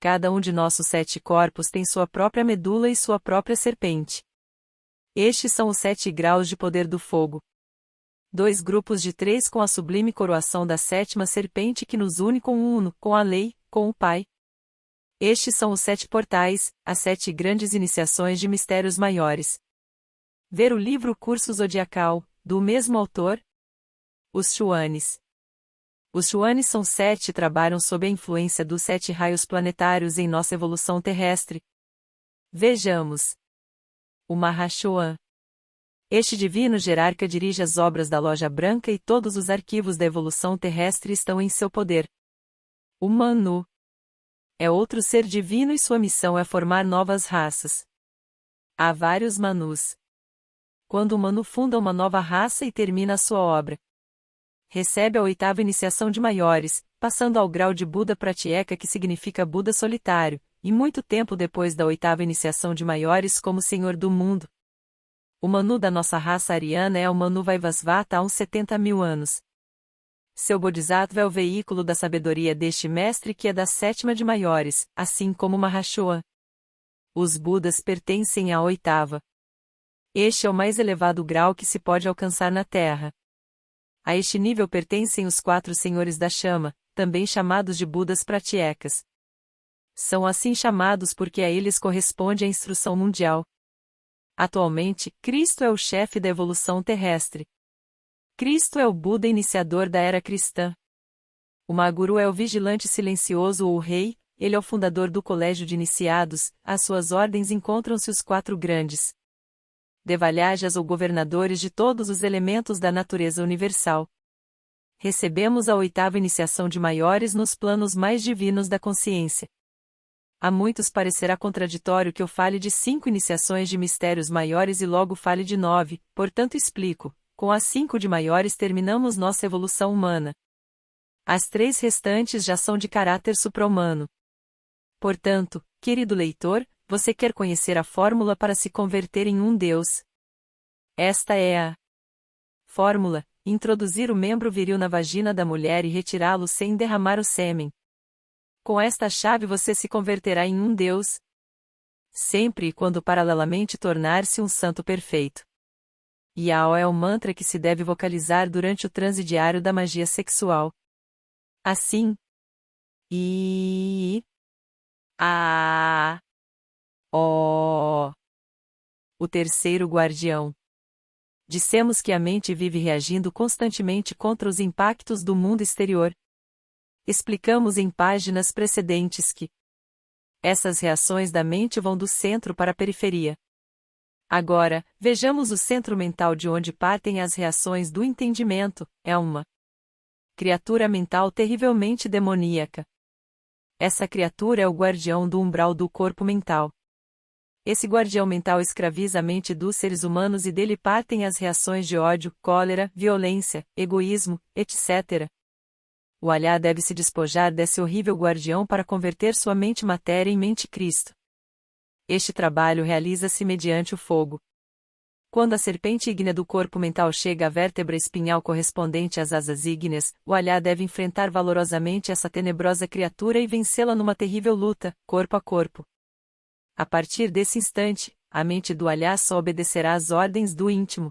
Cada um de nossos 7 corpos tem sua própria medula e sua própria serpente. Estes são os 7 graus de poder do fogo. 2 grupos de 3 com a sublime coroação da 7ª serpente que nos une com o Uno, com a lei, com o Pai. Estes são os 7 portais, as 7 grandes iniciações de mistérios maiores. Ver o livro Curso Zodiacal, do mesmo autor. Os Chuanes. Os Chuanes são 7 e trabalham sob a influência dos 7 raios planetários em nossa evolução terrestre. Vejamos. O Mahashoan. Este divino jerarca dirige as obras da Loja Branca e todos os arquivos da evolução terrestre estão em seu poder. O Manu é outro ser divino e sua missão é formar novas raças. Há vários Manus. Quando o Manu funda uma nova raça e termina a sua obra, recebe a 8ª iniciação de maiores, passando ao grau de Buda Pratyeka, que significa Buda solitário, e muito tempo depois da 8ª iniciação de maiores como Senhor do Mundo. O Manu da nossa raça ariana é o Manu Vaivasvata há uns 70.000 anos. Seu Bodhisattva é o veículo da sabedoria deste mestre, que é da 7ª de maiores, assim como Mahashohan. Os Budas pertencem à 8ª. Este é o mais elevado grau que se pode alcançar na Terra. A este nível pertencem os 4 senhores da chama, também chamados de Budas Pratyekas. São assim chamados porque a eles corresponde a instrução mundial. Atualmente, Cristo é o chefe da evolução terrestre. Cristo é o Buda iniciador da era cristã. O Maguru é o vigilante silencioso ou o rei, ele é o fundador do colégio de iniciados, às suas ordens encontram-se os 4 grandes Devalhajas ou governadores de todos os elementos da natureza universal. Recebemos a 8ª iniciação de maiores nos planos mais divinos da consciência. A muitos parecerá contraditório que eu fale de 5 iniciações de mistérios maiores e logo fale de 9, portanto explico. Com as 5 de maiores terminamos nossa evolução humana. As 3 restantes já são de caráter supra-humano. Portanto, querido leitor, você quer conhecer a fórmula para se converter em um Deus. Esta é a fórmula: introduzir o membro viril na vagina da mulher e retirá-lo sem derramar o sêmen. Com esta chave você se converterá em um Deus. Sempre e quando paralelamente tornar-se um santo perfeito. Yao é o mantra que se deve vocalizar durante o transe diário da magia sexual. Assim. I. A. O. O terceiro guardião. Dissemos que a mente vive reagindo constantemente contra os impactos do mundo exterior. Explicamos em páginas precedentes que essas reações da mente vão do centro para a periferia. Agora, vejamos o centro mental de onde partem as reações do entendimento, é uma criatura mental terrivelmente demoníaca. Essa criatura é o guardião do umbral do corpo mental. Esse guardião mental escraviza a mente dos seres humanos e dele partem as reações de ódio, cólera, violência, egoísmo, etc. O Alhá deve se despojar desse horrível guardião para converter sua mente matéria em mente Cristo. Este trabalho realiza-se mediante o fogo. Quando a serpente ígnea do corpo mental chega à vértebra espinhal correspondente às asas ígneas, o Alhá deve enfrentar valorosamente essa tenebrosa criatura e vencê-la numa terrível luta, corpo a corpo. A partir desse instante, a mente do Alhá só obedecerá às ordens do íntimo.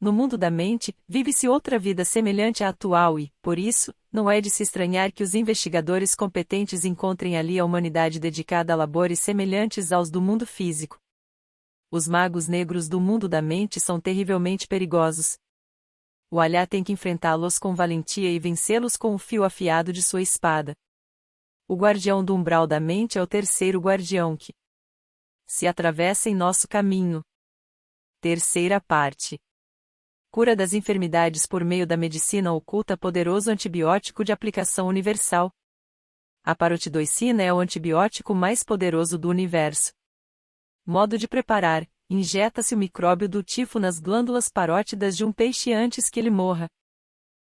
No mundo da mente, vive-se outra vida semelhante à atual e, por isso, não é de se estranhar que os investigadores competentes encontrem ali a humanidade dedicada a labores semelhantes aos do mundo físico. Os magos negros do mundo da mente são terrivelmente perigosos. O Alhá tem que enfrentá-los com valentia e vencê-los com o fio afiado de sua espada. O guardião do umbral da mente é o terceiro guardião que se atravessa em nosso caminho. Terceira parte. Cura das enfermidades por meio da medicina oculta, poderoso antibiótico de aplicação universal. A parotidoicina é o antibiótico mais poderoso do universo. Modo de preparar: injeta-se o micróbio do tifo nas glândulas parótidas de um peixe antes que ele morra.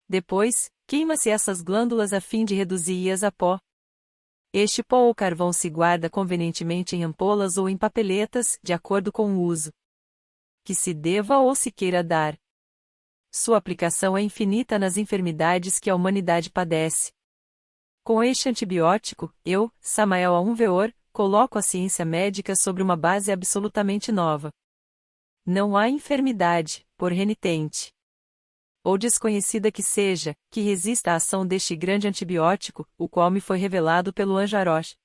Depois, queima-se essas glândulas a fim de reduzi-as a pó. Este pó ou carvão se guarda convenientemente em ampolas ou em papeletas, de acordo com o uso que se deva ou se queira dar. Sua aplicação é infinita nas enfermidades que a humanidade padece. Com este antibiótico, eu, Samael Aunveor, coloco a ciência médica sobre uma base absolutamente nova. Não há enfermidade, por renitente ou desconhecida que seja, que resista à ação deste grande antibiótico, o qual me foi revelado pelo anjo Arosh.